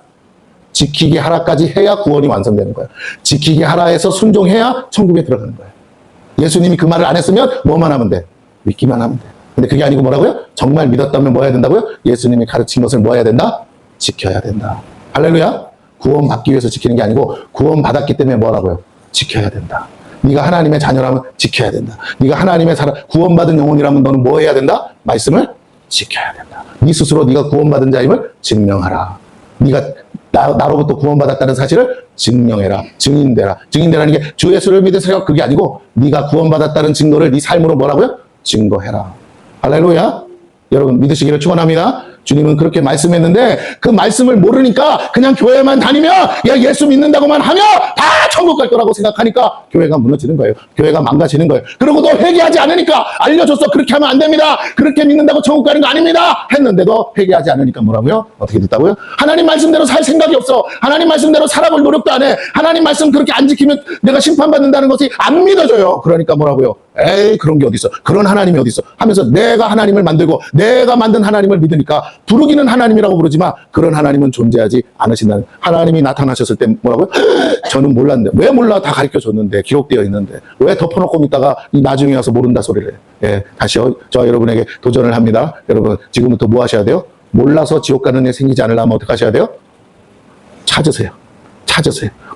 지키게 하라까지 해야 구원이 완성되는 거예요. 지키게 하라 해서 순종해야 천국에 들어가는 거예요. 예수님이 그 말을 안 했으면 뭐만 하면 돼? 믿기만 하면 돼. 근데 그게 아니고 뭐라고요? 정말 믿었다면 뭐 해야 된다고요? 예수님이 가르친 것을 뭐 해야 된다? 지켜야 된다. 할렐루야. 구원 받기 위해서 지키는 게 아니고 구원 받았기 때문에 뭐라고요? 지켜야 된다. 네가 하나님의 자녀라면 지켜야 된다. 네가 하나님의 구원받은 영혼이라면 너는 뭐 해야 된다? 말씀을 지켜야 된다. 네 스스로 네가 구원받은 자임을 증명하라. 네가 나로부터 구원받았다는 사실을 증명해라. 증인되라. 증인되라는 게 주 예수를 믿으세요. 그게 아니고 네가 구원받았다는 증거를 네 삶으로 뭐라고요? 증거해라. 할렐루야. 여러분 믿으시기를 축원합니다. 주님은 그렇게 말씀했는데 그 말씀을 모르니까 그냥 교회만 다니면 예수 믿는다고만 하면 다 천국 갈 거라고 생각하니까 교회가 무너지는 거예요. 교회가 망가지는 거예요. 그러고도 회개하지 않으니까 알려줬어. 그렇게 하면 안 됩니다. 그렇게 믿는다고 천국 가는 거 아닙니다. 했는데도 회개하지 않으니까 뭐라고요? 어떻게 됐다고요? 하나님 말씀대로 살 생각이 없어. 하나님 말씀대로 살아볼 노력도 안 해. 하나님 말씀 그렇게 안 지키면 내가 심판받는다는 것이 안 믿어져요. 그러니까 뭐라고요? 에이 그런 게 어딨어. 그런 하나님이 어딨어. 하면서 내가 하나님을 만들고 내가 만든 하나님을 믿으니까 부르기는 하나님이라고 부르지만 그런 하나님은 존재하지 않으신다는. 하나님이 나타나셨을 때 뭐라고요? 저는 몰랐는데. 왜 몰라? 다 가르쳐줬는데 기록되어 있는데 왜 덮어놓고 있다가 나중에 와서 모른다 소리를 해. 예, 다시요. 저 여러분에게 도전을 합니다. 여러분 지금부터 뭐 하셔야 돼요? 몰라서 지옥 가는 애 생기지 않으려면 어떻게 하셔야 돼요? 찾으세요.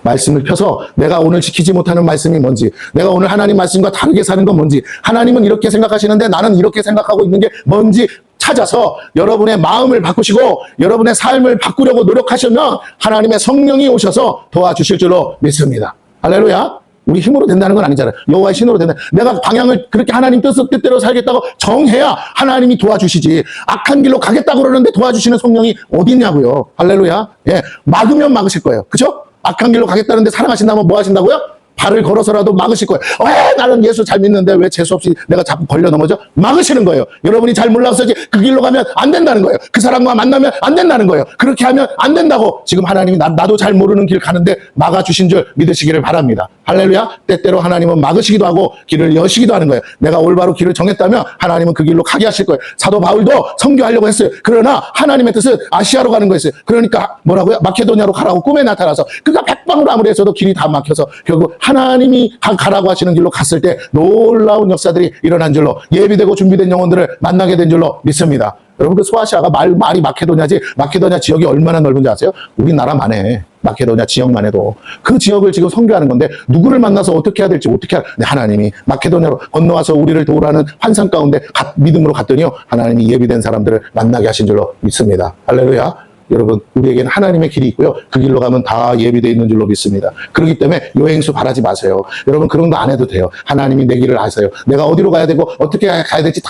말씀을 펴서 내가 오늘 지키지 못하는 말씀이 뭔지, 내가 오늘 하나님 말씀과 다르게 사는 건 뭔지, 하나님은 이렇게 생각하시는데 나는 이렇게 생각하고 있는 게 뭔지 찾아서 여러분의 마음을 바꾸시고 여러분의 삶을 바꾸려고 노력하시면 하나님의 성령이 오셔서 도와주실 줄로 믿습니다. 할렐루야. 우리 힘으로 된다는 건 아니잖아요. 여호와의 신으로 된다. 내가 방향을 그렇게 하나님 뜻대로 살겠다고 정해야 하나님이 도와주시지. 악한 길로 가겠다고 그러는데 도와주시는 성령이 어디 있냐고요. 할렐루야. 예, 막으면 막으실 거예요. 그죠? 악한 길로 가겠다는데 사랑하신다면 뭐 하신다고요? 발을 걸어서라도 막으실 거예요. 왜 나는 예수 잘 믿는데 왜 재수 없이 내가 자꾸 걸려 넘어져? 막으시는 거예요. 여러분이 잘 몰라서 그 길로 가면 안 된다는 거예요. 그 사람과 만나면 안 된다는 거예요. 그렇게 하면 안 된다고 지금 하나님이 나도 잘 모르는 길 가는데 막아주신 줄 믿으시기를 바랍니다. 할렐루야. 때때로 하나님은 막으시기도 하고 길을 여시기도 하는 거예요. 내가 올바로 길을 정했다면 하나님은 그 길로 가게 하실 거예요. 사도 바울도 선교하려고 했어요. 그러나 하나님의 뜻은 아시아로 가는 거였어요. 그러니까 뭐라고요? 마케도니아로 가라고 꿈에 나타나서 그가 백방으로 아무리 했어도 길이 다 막혀서 결국 하나님이 가라고 하시는 길로 갔을 때 놀라운 역사들이 일어난 줄로, 예비되고 준비된 영혼들을 만나게 된 줄로 믿습니다. 여러분, 그 소아시아가 말이 마케도냐지, 마케도냐 지역이 얼마나 넓은지 아세요? 우리나라만 해. 마케도냐 지역만 해도. 그 지역을 지금 선교하는 건데, 누구를 만나서 어떻게 해야 될지, 어떻게 하나님이 마케도냐로 건너와서 우리를 도우라는 환상 가운데 믿음으로 갔더니요, 하나님이 예비된 사람들을 만나게 하신 줄로 믿습니다. 할렐루야. 여러분, 우리에게는 하나님의 길이 있고요. 그 길로 가면 다 예비되어 있는 줄로 믿습니다. 그렇기 때문에 여행수 바라지 마세요. 여러분, 그런 거 안 해도 돼요. 하나님이 내 길을 아세요. 내가 어디로 가야 되고 어떻게 가야 될지 다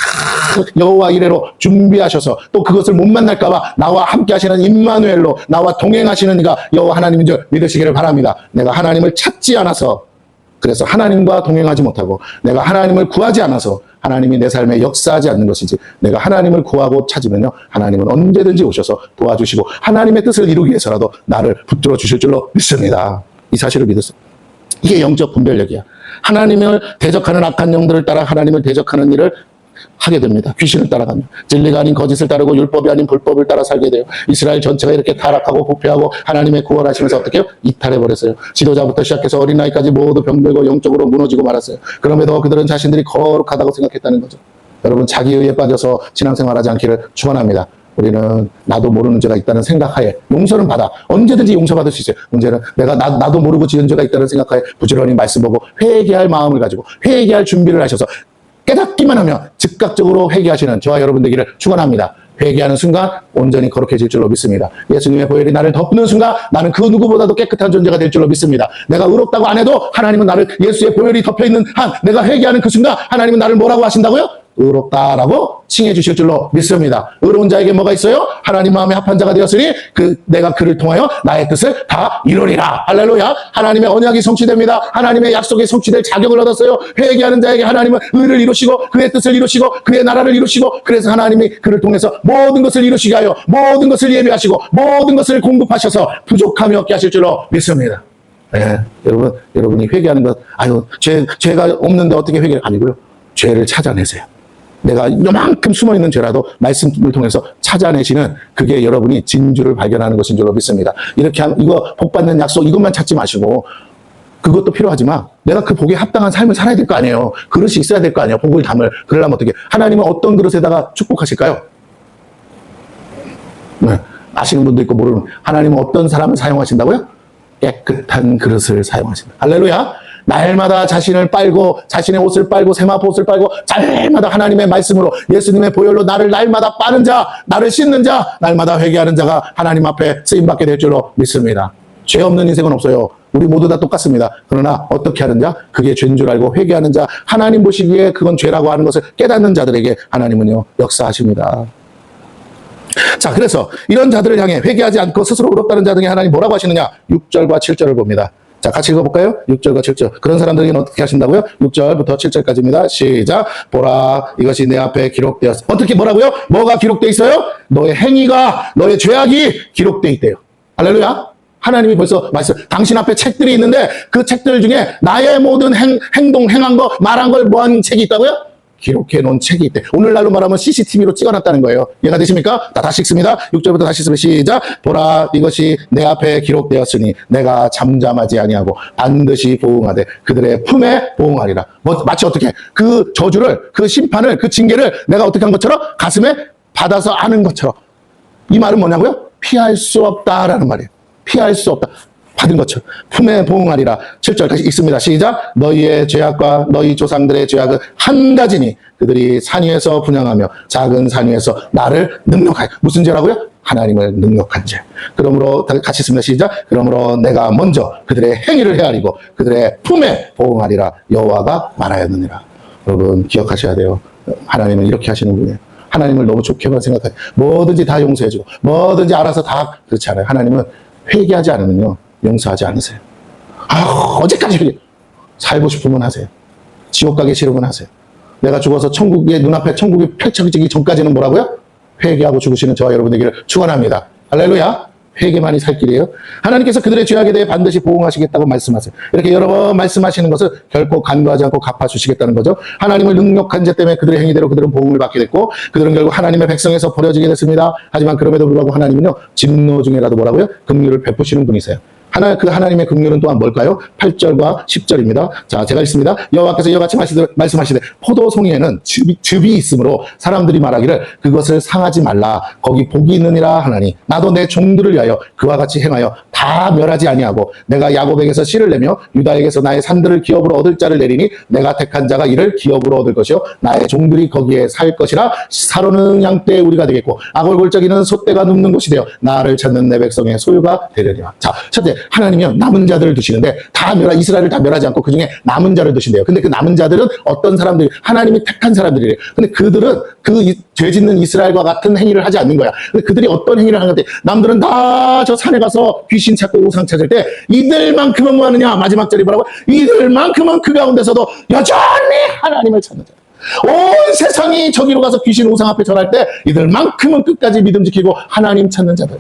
여호와 이레로 준비하셔서, 또 그것을 못 만날까 봐 나와 함께 하시는 임마누엘로 나와 동행하시는 이가 여호와 하나님인 줄 믿으시기를 바랍니다. 내가 하나님을 찾지 않아서, 그래서 하나님과 동행하지 못하고, 내가 하나님을 구하지 않아서 하나님이 내 삶에 역사하지 않는 것이지, 내가 하나님을 구하고 찾으면요, 하나님은 언제든지 오셔서 도와주시고 하나님의 뜻을 이루기 위해서라도 나를 붙들어 주실 줄로 믿습니다. 이 사실을 믿었어요. 이게 영적 분별력이야. 하나님을 대적하는 악한 영들을 따라 하나님을 대적하는 일을 하게 됩니다. 귀신을 따라가며 진리가 아닌 거짓을 따르고 율법이 아닌 불법을 따라 살게 돼요. 이스라엘 전체가 이렇게 타락하고 부패하고 하나님의 구원하시면서 어떻게 해요? 이탈해버렸어요. 지도자부터 시작해서 어린아이까지 모두 병들고 영적으로 무너지고 말았어요. 그럼에도 그들은 자신들이 거룩하다고 생각했다는 거죠. 여러분, 자기의에 빠져서 신앙생활하지 않기를 축원합니다. 우리는 나도 모르는 죄가 있다는 생각하에 용서는 받아. 언제든지 용서받을 수 있어요. 문제는 내가 나도 모르고 지은 죄가 있다는 생각하에 부지런히 말씀 보고 회개할 마음을 가지고 회개할 준비를 하셔서 깨닫기만 하면 즉각적으로 회개하시는 저와 여러분 되기를 축원합니다. 회개하는 순간 온전히 거룩해질 줄로 믿습니다. 예수님의 보혈이 나를 덮는 순간 나는 그 누구보다도 깨끗한 존재가 될 줄로 믿습니다. 내가 의롭다고 안 해도 하나님은 나를, 예수의 보혈이 덮여있는 한 내가 회개하는 그 순간 하나님은 나를 뭐라고 하신다고요? 의롭다라고 칭해 주실 줄로 믿습니다. 의로운 자에게 뭐가 있어요? 하나님 마음에 합한 자가 되었으니 내가 그를 통하여 나의 뜻을 다 이루리라. 할렐루야. 하나님의 언약이 성취됩니다. 하나님의 약속이 성취될 자격을 얻었어요. 회개하는 자에게 하나님은 의를 이루시고 그의 뜻을 이루시고 그의 나라를 이루시고, 그래서 하나님이 그를 통해서 모든 것을 이루시게 하여 모든 것을 예비하시고 모든 것을 공급하셔서 부족함이 없게 하실 줄로 믿습니다. 네, 여러분이 회개하는 것, 죄가 없는데 어떻게 회개를, 아니고요. 죄를 찾아내세요. 내가 요만큼 숨어있는 죄라도 말씀을 통해서 찾아내시는, 그게 여러분이 진주를 발견하는 것인 줄로 믿습니다. 이렇게 하면, 이거 복 받는 약속 이것만 찾지 마시고, 그것도 필요하지만 내가 그 복에 합당한 삶을 살아야 될 거 아니에요. 그릇이 있어야 될 거 아니에요. 복을 담을. 그러려면 어떻게, 하나님은 어떤 그릇에다가 축복하실까요? 네, 아시는 분도 있고 모르는, 하나님은 어떤 사람을 사용하신다고요? 깨끗한 그릇을 사용하신다. 할렐루야. 날마다 자신을 빨고, 자신의 옷을 빨고, 세마포 옷을 빨고, 날마다 하나님의 말씀으로, 예수님의 보혈로 나를 날마다 빠는 자, 나를 씻는 자, 날마다 회개하는 자가 하나님 앞에 쓰임받게 될 줄로 믿습니다. 죄 없는 인생은 없어요. 우리 모두 다 똑같습니다. 그러나 어떻게 하는 자? 그게 죄인 줄 알고 회개하는 자, 하나님 보시기에 그건 죄라고 하는 것을 깨닫는 자들에게 하나님은요, 역사하십니다. 자, 그래서 이런 자들을 향해 회개하지 않고 스스로 의롭다는 자들에게 하나님 뭐라고 하시느냐? 6절과 7절을 봅니다. 자, 같이 읽어볼까요? 6절과 7절. 그런 사람들에게는 어떻게 하신다고요? 6절부터 7절까지입니다. 시작. 보라, 이것이 내 앞에 기록되었어. 어떻게, 뭐라고요? 뭐가 기록되어 있어요? 너의 행위가, 너의 죄악이 기록되어 있대요. 할렐루야. 하나님이 벌써 말씀, 당신 앞에 책들이 있는데 그 책들 중에 나의 모든 행동, 행한 거, 말한 걸 뭐한 책이 있다고요? 기록해 놓은 책이 있대. 오늘날로 말하면 CCTV로 찍어놨다는 거예요. 이해가 되십니까? 다시 읽습니다. 6절부터 다시 읽습니다. 시작. 보라, 이것이 내 앞에 기록되었으니 내가 잠잠하지 아니하고 반드시 보응하되 그들의 품에 보응하리라. 마치 어떻게, 그 저주를, 그 심판을, 그 징계를 내가 어떻게 한 것처럼 가슴에 받아서 아는 것처럼. 이 말은 뭐냐고요? 피할 수 없다라는 말이에요. 피할 수 없다. 받은 것처럼 품에 보응하리라. 7절까지 읽습니다. 시작. 너희의 죄악과 너희 조상들의 죄악은 한 가지니 그들이 산 위에서 분향하며 작은 산 위에서 나를 능욕하여. 무슨 죄라고요? 하나님을 능욕한 죄. 그러므로 같이 읽습니다. 시작. 그러므로 내가 먼저 그들의 행위를 헤아리고 그들의 품에 보응하리라. 여호와가 말하였느니라. 여러분 기억하셔야 돼요. 하나님은 이렇게 하시는 분이에요. 하나님을 너무 좋게만 생각해요. 뭐든지 다 용서해주고 뭐든지 알아서 다, 그렇지 않아요. 하나님은 회개하지 않으면요, 용서하지 않으세요. 어제까지 살고 싶으면 하세요. 지옥 가기 싫으면 하세요. 내가 죽어서 천국의 눈앞에 천국이 펼쳐지기 전까지는 뭐라고요? 회개하고 죽으시는 저와 여러분에게 축원합니다. 할렐루야. 회개만이 살 길이에요. 하나님께서 그들의 죄악에 대해 반드시 보응하시겠다고 말씀하세요. 이렇게 여러 번 말씀하시는 것을 결코 간과하지 않고 갚아주시겠다는 거죠. 하나님의 능력한 죄 때문에 그들의 행위대로 그들은 보응을 받게 됐고 그들은 결국 하나님의 백성에서 버려지게 됐습니다. 하지만 그럼에도 불구하고 하나님은요, 진노 중에라도 뭐라고요? 긍휼을 베푸시는 분이세요. 그 하나님의 긍휼은 또한 뭘까요? 8절과 10절입니다. 자, 제가 읽습니다. 여호와께서 이와 같이 말씀하시되 포도송이에는 즙이 있으므로 사람들이 말하기를 그것을 상하지 말라. 거기 복이 있느니라 하나니 나도 내 종들을 위하여 그와 같이 행하여 다 멸하지 아니하고 내가 야곱에게서 씨를 내며 유다에게서 나의 산들을 기업으로 얻을 자를 내리니 내가 택한 자가 이를 기업으로 얻을 것이요 나의 종들이 거기에 살 것이라. 사로는 양떼의 우리가 되겠고 아골골짜기는 소떼가 눕는 곳이 되어 나를 찾는 내 백성의 소유가 되려니와. 자, 첫째, 하나님이요, 남은 자들을 두시는데 이스라엘을 다 멸하지 않고 그 중에 남은 자를 두신대요. 근데 그 남은 자들은 어떤 사람들이, 하나님이 택한 사람들이래요. 근데 그들은 그 죄 짓는 이스라엘과 같은 행위를 하지 않는 거야. 근데 그들이 어떤 행위를 하는 건데, 남들은 다 저 산에 가서 귀신 찾고 우상 찾을 때 이들만큼은 뭐 하느냐? 마지막 절이 뭐라고? 이들만큼은 그 가운데서도 여전히 하나님을 찾는 자. 온 세상이 저기로 가서 귀신 우상 앞에 절할 때 이들만큼은 끝까지 믿음 지키고 하나님 찾는 자들.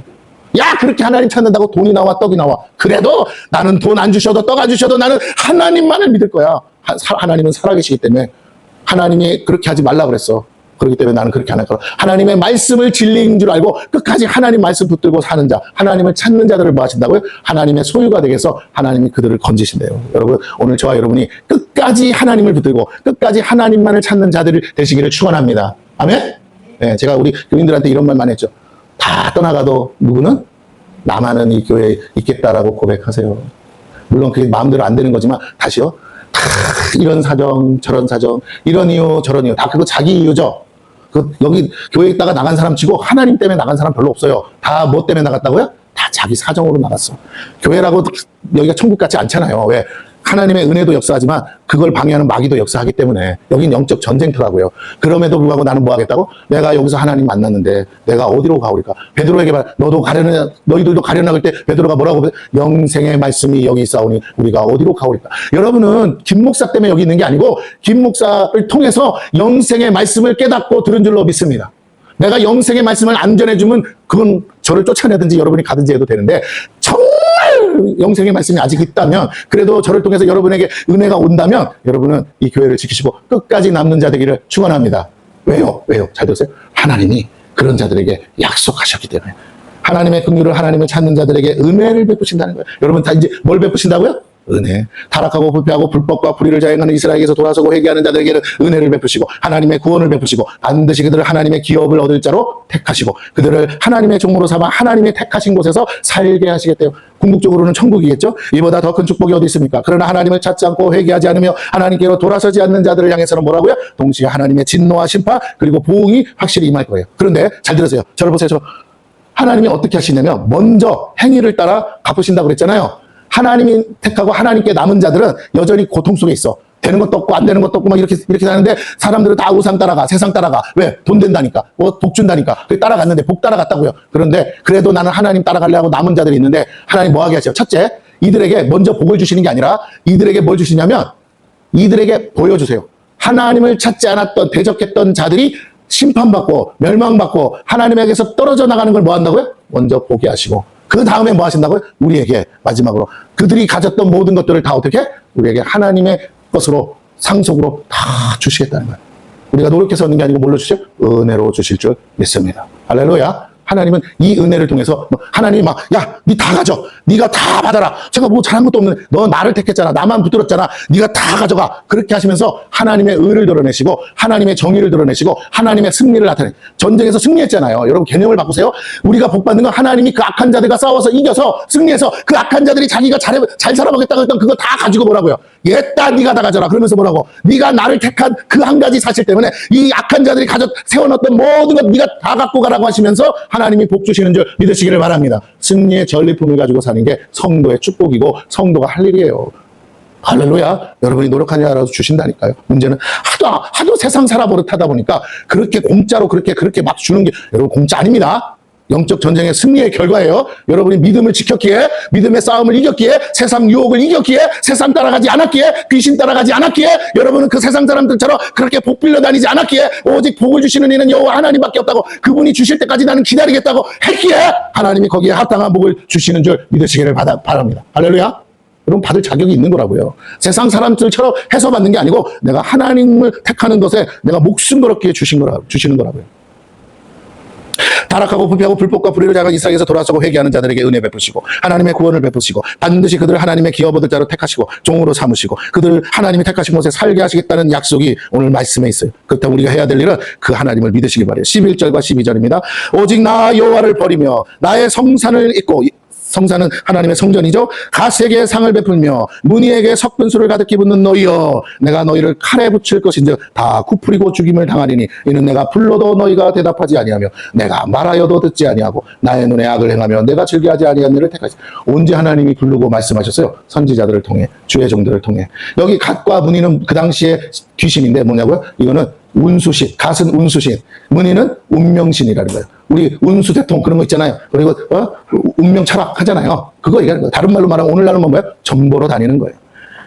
야, 그렇게 하나님 찾는다고 돈이 나와 떡이 나와. 그래도 나는 돈 안 주셔도 떡 안 주셔도 나는 하나님만을 믿을 거야. 하나님은 살아계시기 때문에 하나님이 그렇게 하지 말라 그랬어. 그렇기 때문에 나는 그렇게 안 할 거야. 하나님의 말씀을 진리인 줄 알고 끝까지 하나님 말씀 붙들고 사는 자, 하나님을 찾는 자들을 뭐 하신다고요? 하나님의 소유가 되게 해서 하나님이 그들을 건지신대요. 여러분, 오늘 저와 여러분이 끝까지 하나님을 붙들고 끝까지 하나님만을 찾는 자들이 되시기를 축원합니다. 아멘? 네, 제가 우리 교인들한테 이런 말만 했죠. 다 떠나가도 누구는 나만은 이 교회에 있겠다라고 고백하세요. 물론 그게 마음대로 안 되는 거지만 다시요. 다 이런 사정 저런 사정 이런 이유 저런 이유 다 그거 자기 이유죠. 여기 교회에 있다가 나간 사람 치고 하나님 때문에 나간 사람 별로 없어요. 다 뭐 때문에 나갔다고요? 다 자기 사정으로 나갔어. 교회라고 여기가 천국 같지 않잖아요. 왜? 하나님의 은혜도 역사하지만 그걸 방해하는 마귀도 역사하기 때문에 여긴 영적 전쟁터라고요. 그럼에도 불구하고 나는 뭐 하겠다고? 내가 여기서 하나님 만났는데 내가 어디로 가오리까? 베드로에게 말, 너도 가려나, 너희들도 가려나 그럴 때 베드로가 뭐라고? 영생의 말씀이 여기 있사오니 우리가 어디로 가오리까? 여러분은 김 목사 때문에 여기 있는 게 아니고 김 목사를 통해서 영생의 말씀을 깨닫고 들은 줄로 믿습니다. 내가 영생의 말씀을 안 전해주면 그건 저를 쫓아내든지 여러분이 가든지 해도 되는데 정말 영생의 말씀이 아직 있다면 그래도 저를 통해서 여러분에게 은혜가 온다면 여러분은 이 교회를 지키시고 끝까지 남는 자 되기를 축원합니다. 왜요? 잘 들으세요. 하나님이 그런 자들에게 약속하셨기 때문에 하나님의 긍휼을 하나님을 찾는 자들에게 은혜를 베푸신다는 거예요. 여러분 다 이제 뭘 베푸신다고요? 은혜. 타락하고 불패하고 불법과 불의를 자행하는 이스라엘에게서 돌아서고 회개하는 자들에게는 은혜를 베푸시고 하나님의 구원을 베푸시고 반드시 그들을 하나님의 기업을 얻을 자로 택하시고 그들을 하나님의 종으로 삼아 하나님의 택하신 곳에서 살게 하시겠대요. 궁극적으로는 천국이겠죠. 이보다 더 큰 축복이 어디 있습니까? 그러나 하나님을 찾지 않고 회개하지 않으며 하나님께로 돌아서지 않는 자들을 향해서는 뭐라고요? 동시에 하나님의 진노와 심판 그리고 보응이 확실히 임할 거예요. 그런데 잘 들으세요. 저를 보세요. 하나님이 어떻게 하시냐면 먼저 행위를 따라 갚으신다고 그랬잖아요. 하나님이 택하고 하나님께 남은 자들은 여전히 고통 속에 있어. 되는 것도 없고 안 되는 것도 없고 막 이렇게 사는데 사람들은 다 우상 따라가, 세상 따라가. 왜? 돈 된다니까. 뭐 복 준다니까. 그래 따라갔는데 복 따라갔다고요. 그런데 그래도 나는 하나님 따라가려 하고 남은 자들이 있는데 하나님 뭐 하게 하세요? 첫째, 이들에게 먼저 복을 주시는 게 아니라 이들에게 뭘 주시냐면 이들에게 보여주세요. 하나님을 찾지 않았던 대적했던 자들이 심판받고 멸망받고 하나님에게서 떨어져 나가는 걸 뭐 한다고요? 먼저 보게 하시고 그 다음에 뭐 하신다고요? 우리에게 마지막으로 그들이 가졌던 모든 것들을 다 어떻게? 우리에게 하나님의 것으로 상속으로 다 주시겠다는 거예요. 우리가 노력해서 얻는 게 아니고 뭘로 주죠? 은혜로 주실 줄 믿습니다. 할렐루야. 하나님은 이 은혜를 통해서 하나님이 막 야, 니 다 가져. 네가 다 받아라. 제가 뭐 잘한 것도 없는데 너 나를 택했잖아. 나만 붙들었잖아. 네가 다 가져가. 그렇게 하시면서 하나님의 의를 드러내시고 하나님의 정의를 드러내시고 하나님의 승리를 나타내. 전쟁에서 승리했잖아요. 여러분 개념을 바꾸세요. 우리가 복받는 건 하나님이 그 악한 자들과 싸워서 이겨서 승리해서 그 악한 자들이 자기가 잘 살아보겠다고 했던 그거 다 가지고 뭐라고요? 얘다 네가 다 가져라. 그러면서 뭐라고? 네가 나를 택한 그 한 가지 사실 때문에 이 악한 자들이 세워놨던 모든 것 네가 다 갖고 가라고 하시면서 하나님이 복 주시는 줄 믿으시기를 바랍니다. 승리의 전리품을 가지고 사는 게 성도의 축복이고 성도가 할 일이에요. 할렐루야. 여러분이 노력하냐 알아서 주신다니까요. 문제는 하도 세상 살아버릇 하다 보니까 그렇게 공짜로 그렇게 막 주는 게 여러분 공짜 아닙니다. 영적 전쟁의 승리의 결과예요. 여러분이 믿음을 지켰기에, 믿음의 싸움을 이겼기에, 세상 유혹을 이겼기에, 세상 따라가지 않았기에, 귀신 따라가지 않았기에, 여러분은 그 세상 사람들처럼 그렇게 복 빌려 다니지 않았기에, 오직 복을 주시는 이는 여호와 하나님밖에 없다고, 그분이 주실 때까지 나는 기다리겠다고 했기에 하나님이 거기에 합당한 복을 주시는 줄 믿으시기를 바랍니다. 할렐루야. 여러분 받을 자격이 있는 거라고요. 세상 사람들처럼 해서 받는 게 아니고 내가 하나님을 택하는 것에 내가 목숨 걸었기에 주시는 거라고요. 타락하고 부패하고 불법과 불의를 자가 이스라엘에서 돌아서고 회개하는 자들에게 은혜 베푸시고 하나님의 구원을 베푸시고 반드시 그들을 하나님의 기업 얻을 자로 택하시고 종으로 삼으시고 그들을 하나님이 택하신 곳에 살게 하시겠다는 약속이 오늘 말씀에 있어요. 그렇다면 우리가 해야 될 일은 그 하나님을 믿으시기 바래요. 11절과 12절입니다. 오직 나 여호와를 버리며 나의 성산을 잊고, 성산은 하나님의 성전이죠. 가세에게 상을 베풀며 문희에게 섞은수를 가득히 붓는 너희여, 내가 너희를 칼에 붙일 것인즉 다 굽으리고 죽임을 당하리니 이는 내가 불러도 너희가 대답하지 아니하며 내가 말하여도 듣지 아니하고 나의 눈에 악을 행하며 내가 즐겨하지 아니한 일을 택하시. 언제 하나님이 부르고 말씀하셨어요? 선지자들을 통해, 주의 종들을 통해. 여기 갓과 문희는 그 당시에 귀신인데 뭐냐고요? 이거는 운수신, 갓은 운수신, 문희는 운명신이라는 거예요. 우리 운수대통 그런 거 있잖아요. 그리고 운명 철학 하잖아요. 그거 얘기하는 거예요. 다른 말로 말하면 오늘날은 뭐예요? 점보러 다니는 거예요.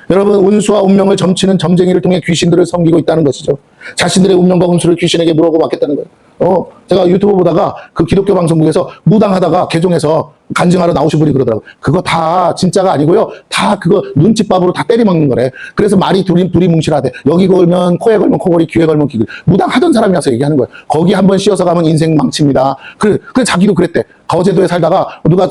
여러분, 운수와 운명을 점치는 점쟁이를 통해 귀신들을 섬기고 있다는 것이죠. 자신들의 운명과 운수를 귀신에게 물어보고 맡겠다는 거예요. 제가 유튜브 보다가 그 기독교 방송국에서 무당하다가 개종해서 간증하러 나오신 분이 그러더라고요. 그거 다 진짜가 아니고요. 다 그거 눈칫밥으로 다 때리먹는 거래. 그래서 말이 둘이 뭉실하대. 여기 걸면 코에 걸면 코걸이, 귀에 걸면 귀걸이. 무당하던 사람이 와서 얘기하는 거예요. 거기 한번 씌어서 가면 인생 망칩니다. 그래 자기도 그랬대. 거제도에 살다가 누가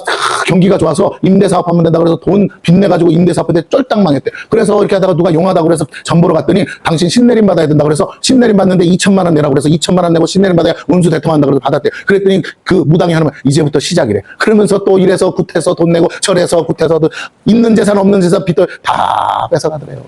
경기가 좋아서 임대사업 하면 된다 그래서 돈 빚내가지고 임대사업에 쫄딱 망했대. 그래서 이렇게 하다가 누가 용하다고 그래서 전보러 갔더니 당신 신내림 받아야 된다 그래서 신내림 받는데 2천만 원 내라고 그래서 2천만 원 내고 신내림 받아야 운수 대통한다 그래서 받았대. 그랬더니 그 무당이 하는 말, 이제부터 시작이래. 그러면서 또 이래서 굿해서 돈 내고 절해서 굿해서 있는 재산 없는 재산 빚들 다 뺏어가더래요.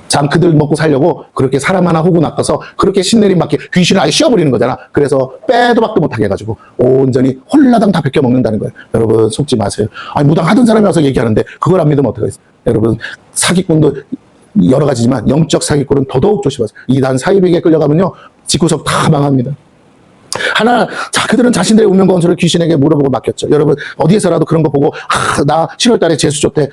참 그들 먹고 살려고 그렇게 사람 하나 호구 낚아서 그렇게 신내림 받게 귀신을 아예 씌워버리는 거잖아. 그래서 빼도 박도 못하게 해가지고 온전히 홀라당 다 벗겨 먹는다는 거예요. 여러분 속지 마세요. 아니 무당 하던 사람이 와서 얘기하는데 그걸 안 믿으면 어떡하겠어요. 여러분 사기꾼도 여러 가지지만 영적 사기꾼은 더더욱 조심하세요. 이단 사이비에게 끌려가면요 집구석 다 망합니다. 자, 그들은 자신들의 운명과 운수를 귀신에게 물어보고 맡겼죠. 여러분, 어디에서라도 그런 거 보고, 나 7월 달에 재수 줬대.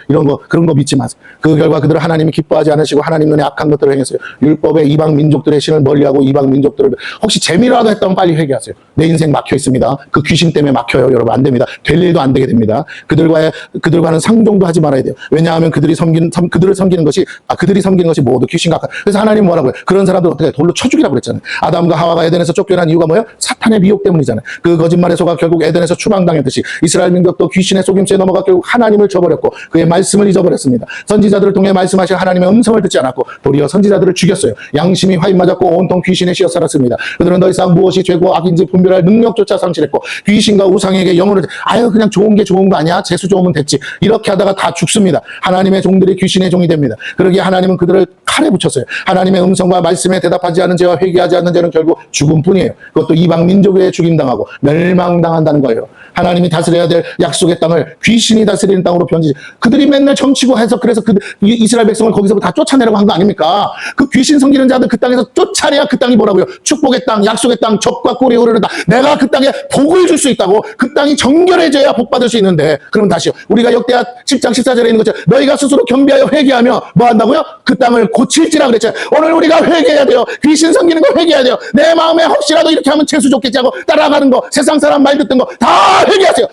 그런 거 믿지 마세요. 그 결과 그들은 하나님이 기뻐하지 않으시고 하나님 눈에 악한 것들을 행했어요. 율법에 이방 민족들의 신을 멀리하고 이방 민족들을, 혹시 재미라도 했다면 빨리 회개하세요. 내 인생 막혀 있습니다. 그 귀신 때문에 막혀요. 여러분, 안 됩니다. 될 일도 안 되게 됩니다. 그들과는 상종도 하지 말아야 돼요. 왜냐하면 그들이 섬기는 것이 모두 귀신 같아. 그래서 하나님 뭐라고요? 그런 사람들 어떻게 돌로 쳐 죽이라고 그랬잖아요. 아담과 하와가 에덴에서 쫓겨난 이유가 뭐예요? 사탄의 미혹 때문이잖아요. 그 거짓말에 속아 결국 에덴에서 추방당했듯이 이스라엘 민족도 귀신의 속임수에 넘어가 결국 하나님을 저버렸고 그의 말씀을 잊어버렸습니다. 선지자들을 통해 말씀하신 하나님의 음성을 듣지 않았고 도리어 선지자들을 죽였어요. 양심이 화인 맞았고 온통 귀신에 씌어 살았습니다. 그들은 더 이상 무엇이 죄고 악인지 분별할 능력조차 상실했고 귀신과 우상에게 영혼을 그냥 좋은 게 좋은 거 아니야? 재수 좋으면 됐지. 이렇게 하다가 다 죽습니다. 하나님의 종들이 귀신의 종이 됩니다. 그러기에 하나님은 그들을 칼에 붙였어요. 하나님의 음성과 말씀에 대답하지 않은 죄와 회개하지 않는 죄는 결국 죽음뿐이에요. 그것도 이방 민족에 죽임당하고 멸망당한다는 거예요. 하나님이 다스려야 될 약속의 땅을 귀신이 다스리는 땅으로 변지. 그들이 맨날 점치고 해서 그래서 이스라엘 백성을 거기서 다 쫓아내라고 한 거 아닙니까? 그 귀신 섬기는 자들 그 땅에서 쫓아내야 그 땅이 뭐라고요? 축복의 땅, 약속의 땅, 적과 꿀이 흐르는 땅. 내가 그 땅에 복을 줄 수 있다고. 그 땅이 정결해져야 복 받을 수 있는데. 그러면 다시요. 우리가 역대하 7장 14절에 있는 것처럼 너희가 스스로 겸비하여 회개하며 뭐 한다고요? 그 땅을 고칠지라 그랬잖아요. 오늘 우리가 회개해야 돼요. 귀신 섬기는 거 회개해야 돼요. 내 마음에 혹시라도 이렇게 하면 재수 좋겠지 하고 따라가는 거, 세상 사람 말 듣던 거 다 회개하세요.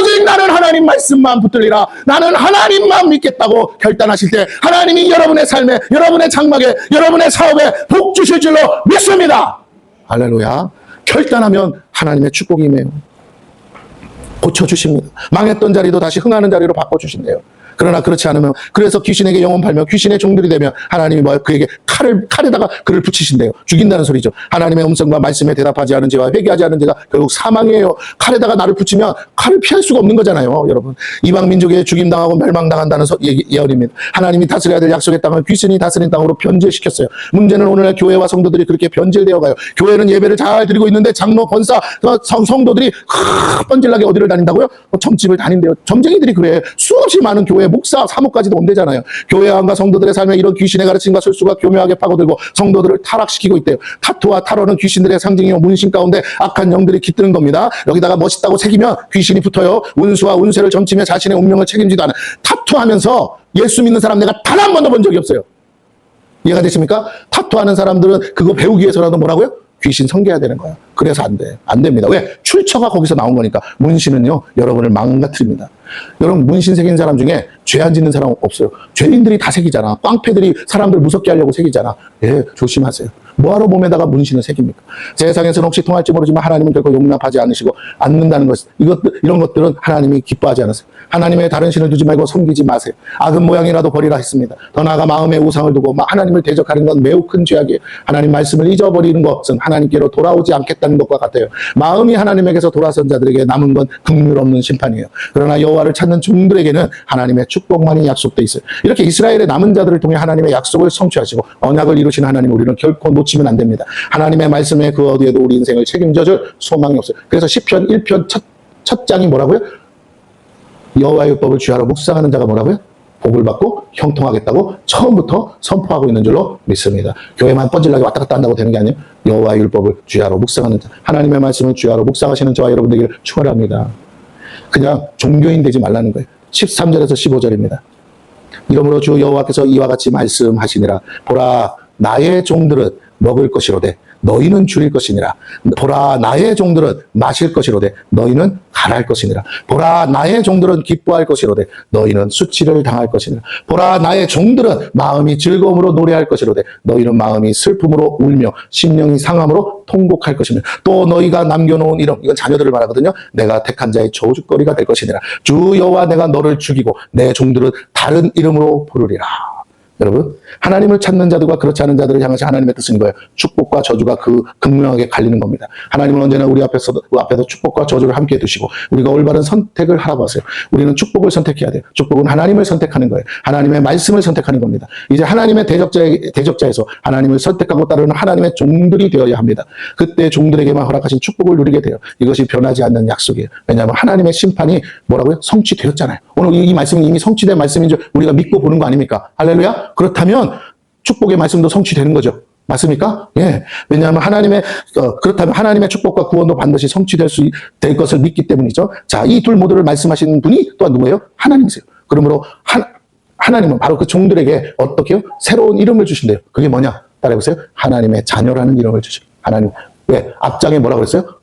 오직 나는 하나님 말씀만 붙들리라. 나는 하나님만 믿겠다고 결단하실 때 하나님이 여러분의 삶에, 여러분의 장막에, 여러분의 사업에 복 주실 줄로 믿습니다. 할렐루야. 결단하면 하나님의 축복이 임해요. 고쳐주십니다. 망했던 자리도 다시 흥하는 자리로 바꿔주신대요. 그러나 그렇지 않으면, 그래서 귀신에게 영혼 팔며 귀신의 종들이 되면 하나님이 그에게 칼에다가 그를 붙이신대요. 죽인다는 소리죠. 하나님의 음성과 말씀에 대답하지 않은 죄와 회개하지 않은 죄가 결국 사망이에요. 칼에다가 나를 붙이면 칼을 피할 수가 없는 거잖아요. 여러분, 이방 민족에 죽임당하고 멸망당한다는 예언입니다. 하나님이 다스려야 될 약속의 땅을 귀신이 다스린 땅으로 변질시켰어요. 문제는 오늘날 교회와 성도들이 그렇게 변질되어 가요. 교회는 예배를 잘 드리고 있는데 장로, 권사, 성도들이 뻔질나게 어디를 다닌다고요? 점집을 다닌대요. 점쟁이들이 그래. 수없이 많은 교회 하나님의 목사, 사모까지도 온대잖아요. 교회 안과 성도들의 삶에 이런 귀신의 가르침과 술수가 교묘하게 파고들고 성도들을 타락시키고 있대요. 타투와 타로는 귀신들의 상징이요 문신 가운데 악한 영들이 깃드는 겁니다. 여기다가 멋있다고 새기면 귀신이 붙어요. 운수와 운세를 점치며 자신의 운명을 책임지도 않은 타투하면서 예수 믿는 사람 내가 단 한 번도 본 적이 없어요. 이해가 되십니까? 타투하는 사람들은 그거 배우기 위해서라도 뭐라고요? 귀신 섬겨야 되는 거야. 그래서 안 돼. 안 됩니다. 왜? 출처가 거기서 나온 거니까. 문신은요, 여러분을 망가뜨립니다. 여러분, 문신 새긴 사람 중에 죄 안 짓는 사람 없어요. 죄인들이 다 새기잖아. 꽝패들이 사람들 무섭게 하려고 새기잖아. 예, 조심하세요. 뭐하러 몸에다가 문신을 새깁니까? 세상에서는 혹시 통할지 모르지만 하나님은 결코 용납하지 않으시고 않는다는 것. 이런 것들은 하나님이 기뻐하지 않으세요. 하나님의 다른 신을 두지 말고 섬기지 마세요. 악은 모양이라도 버리라 했습니다. 더 나아가 마음의 우상을 두고 하나님을 대적하는 건 매우 큰 죄악이에요. 하나님 말씀을 잊어버리는 것은 하나님께로 돌아오지 않겠다는 것과 같아요. 마음이 하나님에게서 돌아선 자들에게 남은 건 긍휼 없는 심판이에요. 그러나 여호와를 찾는 종들에게는 하나님의 축복만이 약속돼 있어요. 이렇게 이스라엘의 남은 자들을 통해 하나님의 약속을 성취하시고 언약을 이루신 하나님 우리는 결코 놓치면 안 됩니다. 하나님의 말씀에 그 어디에도 우리 인생을 책임져줄 소망이 없어요. 그래서 시편 1편 첫 장이 뭐라고요? 여호와의 율법을 주야로 묵상하는 자가 뭐라고요? 복을 받고 형통하겠다고 처음부터 선포하고 있는 줄로 믿습니다. 교회만 뻔질나게 왔다 갔다 한다고 되는 게 아니에요. 여호와의 율법을 주야로 묵상하는 자, 하나님의 말씀을 주야로 묵상하시는 저와 여러분 되기를 축원합니다. 그냥 종교인 되지 말라는 거예요. 13절에서 15절입니다. 이러므로 주 여호와께서 이와 같이 말씀하시니라. 보라, 나의 종들은 먹을 것이로되 너희는 줄일 것이니라. 보라, 나의 종들은 마실 것이로되 너희는 갈할 것이니라. 보라, 나의 종들은 기뻐할 것이로되 너희는 수치를 당할 것이니라. 보라, 나의 종들은 마음이 즐거움으로 노래할 것이로되 너희는 마음이 슬픔으로 울며 심령이 상함으로 통곡할 것이며 또 너희가 남겨놓은 이름, 이건 자녀들을 말하거든요. 내가 택한 자의 저주거리가 될 것이니라. 주 여호와 내가 너를 죽이고 내 종들은 다른 이름으로 부르리라. 여러분, 하나님을 찾는 자들과 그렇지 않은 자들을 향해서 하나님의 뜻은 거예요. 축복과 저주가 극명하게 갈리는 겁니다. 하나님은 언제나 우리 앞에서 축복과 저주를 함께 두시고 우리가 올바른 선택을 하라고 하세요. 우리는 축복을 선택해야 돼요. 축복은 하나님을 선택하는 거예요. 하나님의 말씀을 선택하는 겁니다. 이제 하나님의 대적자에서 하나님을 선택하고 따르는 하나님의 종들이 되어야 합니다. 그때 종들에게만 허락하신 축복을 누리게 돼요. 이것이 변하지 않는 약속이에요. 왜냐하면 하나님의 심판이 뭐라고요? 성취되었잖아요. 오늘 이 말씀은 이미 성취된 말씀인 줄 우리가 믿고 보는 거 아닙니까? 할렐루야? 그렇다면 축복의 말씀도 성취되는 거죠. 맞습니까? 예. 왜냐하면 그렇다면 하나님의 축복과 구원도 반드시 성취될 것을 믿기 때문이죠. 자, 이 둘 모두를 말씀하시는 분이 또한 누구예요? 하나님이세요. 그러므로 하나님은 바로 그 종들에게 어떻게 해요? 새로운 이름을 주신대요. 그게 뭐냐? 따라해보세요. 하나님의 자녀라는 이름을 주시고. 하나님. 왜? 앞장에 뭐라고 그랬어요?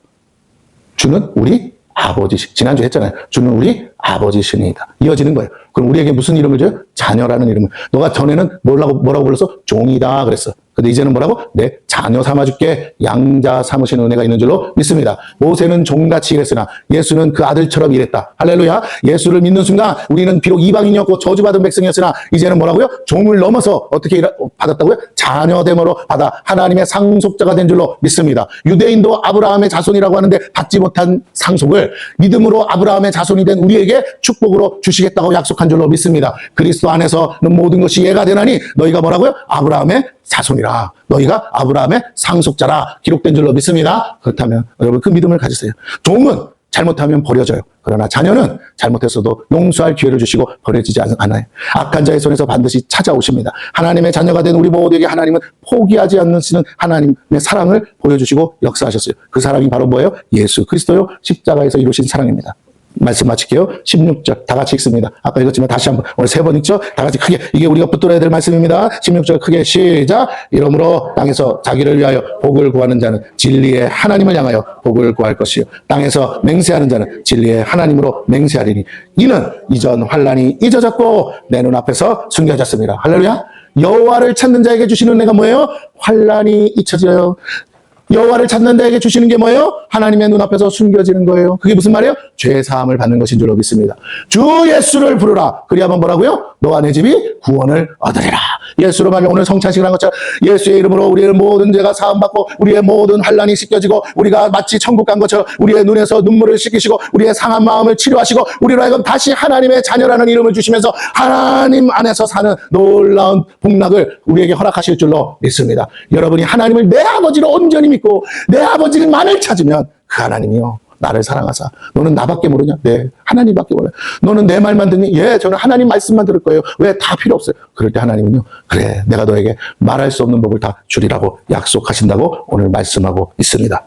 주는 우리 아버지시. 지난주에 했잖아요. 주는 우리 아버지시니이다. 이어지는 거예요. 그럼 우리에게 무슨 이름을 줘요? 자녀라는 이름을. 너가 전에는 뭐라고 불렀어? 종이다 그랬어. 근데 이제는 뭐라고? 내 자녀 삼아줄게. 양자 삼으시는 은혜가 있는 줄로 믿습니다. 모세는 종같이 일했으나 예수는 그 아들처럼 일했다. 할렐루야. 예수를 믿는 순간 우리는 비록 이방인이었고 저주받은 백성이었으나 이제는 뭐라고요? 종을 넘어서 어떻게 받았다고요? 자녀됨으로 받아 하나님의 상속자가 된 줄로 믿습니다. 유대인도 아브라함의 자손이라고 하는데 받지 못한 상속을 믿음으로 아브라함의 자손이 된 우리에게 축복으로 주시겠다고 약속한 줄로 믿습니다. 그리스도 안에서는 모든 것이 이해가 되나니 너희가 뭐라고요? 아브라함의 자손이라. 너희가 아브라함의 상속자라 기록된 줄로 믿습니다. 그렇다면 여러분 그 믿음을 가지세요. 종은 잘못하면 버려져요. 그러나 자녀는 잘못했어도 용서할 기회를 주시고 버려지지 않아요. 악한 자의 손에서 반드시 찾아오십니다. 하나님의 자녀가 된 우리 모두에게 하나님은 포기하지 않으시는 하나님의 사랑을 보여주시고 역사하셨어요. 그 사랑이 바로 뭐예요? 예수 그리스도요. 십자가에서 이루신 사랑입니다. 말씀 마칠게요. 16절 다 같이 읽습니다. 아까 읽었지만 다시 한번 오늘 3번 읽죠? 다 같이 크게 이게 우리가 붙들어야 될 말씀입니다. 16절 크게 시작. 이러므로 땅에서 자기를 위하여 복을 구하는 자는 진리의 하나님을 향하여 복을 구할 것이요 땅에서 맹세하는 자는 진리의 하나님으로 맹세하리니 이는 이전 환난이 잊어졌고 내 눈앞에서 숨겨졌습니다. 할렐루야. 여호와를 찾는 자에게 주시는 은혜가 뭐예요? 환난이 잊혀져요. 여호와를 찾는 자에게 주시는 게 뭐예요? 하나님의 눈앞에서 숨겨지는 거예요. 그게 무슨 말이에요? 죄 사함을 받는 것인 줄로 믿습니다. 주 예수를 부르라. 그리하면 뭐라고요? 너와 내 집이 구원을 얻으리라. 예수로 말하면 오늘 성찬식을 한 것처럼 예수의 이름으로 우리의 모든 죄가 사함받고 우리의 모든 환난이 씻겨지고 우리가 마치 천국 간 것처럼 우리의 눈에서 눈물을 씻기시고 우리의 상한 마음을 치료하시고 우리로 하여금 다시 하나님의 자녀라는 이름을 주시면서 하나님 안에서 사는 놀라운 복락을 우리에게 허락하실 줄로 믿습니다. 여러분이 하나님을 내 아버지로 온전히 믿고 내 아버지만을 찾으면 그 하나님이요 나를 사랑하사. 너는 나밖에 모르냐? 네, 하나님밖에 몰라요. 너는 내 말만 듣니? 예, 저는 하나님 말씀만 들을 거예요. 왜? 다 필요 없어요. 그럴 때 하나님은요, 그래, 내가 너에게 말할 수 없는 복을 다 주리라고 약속하신다고 오늘 말씀하고 있습니다.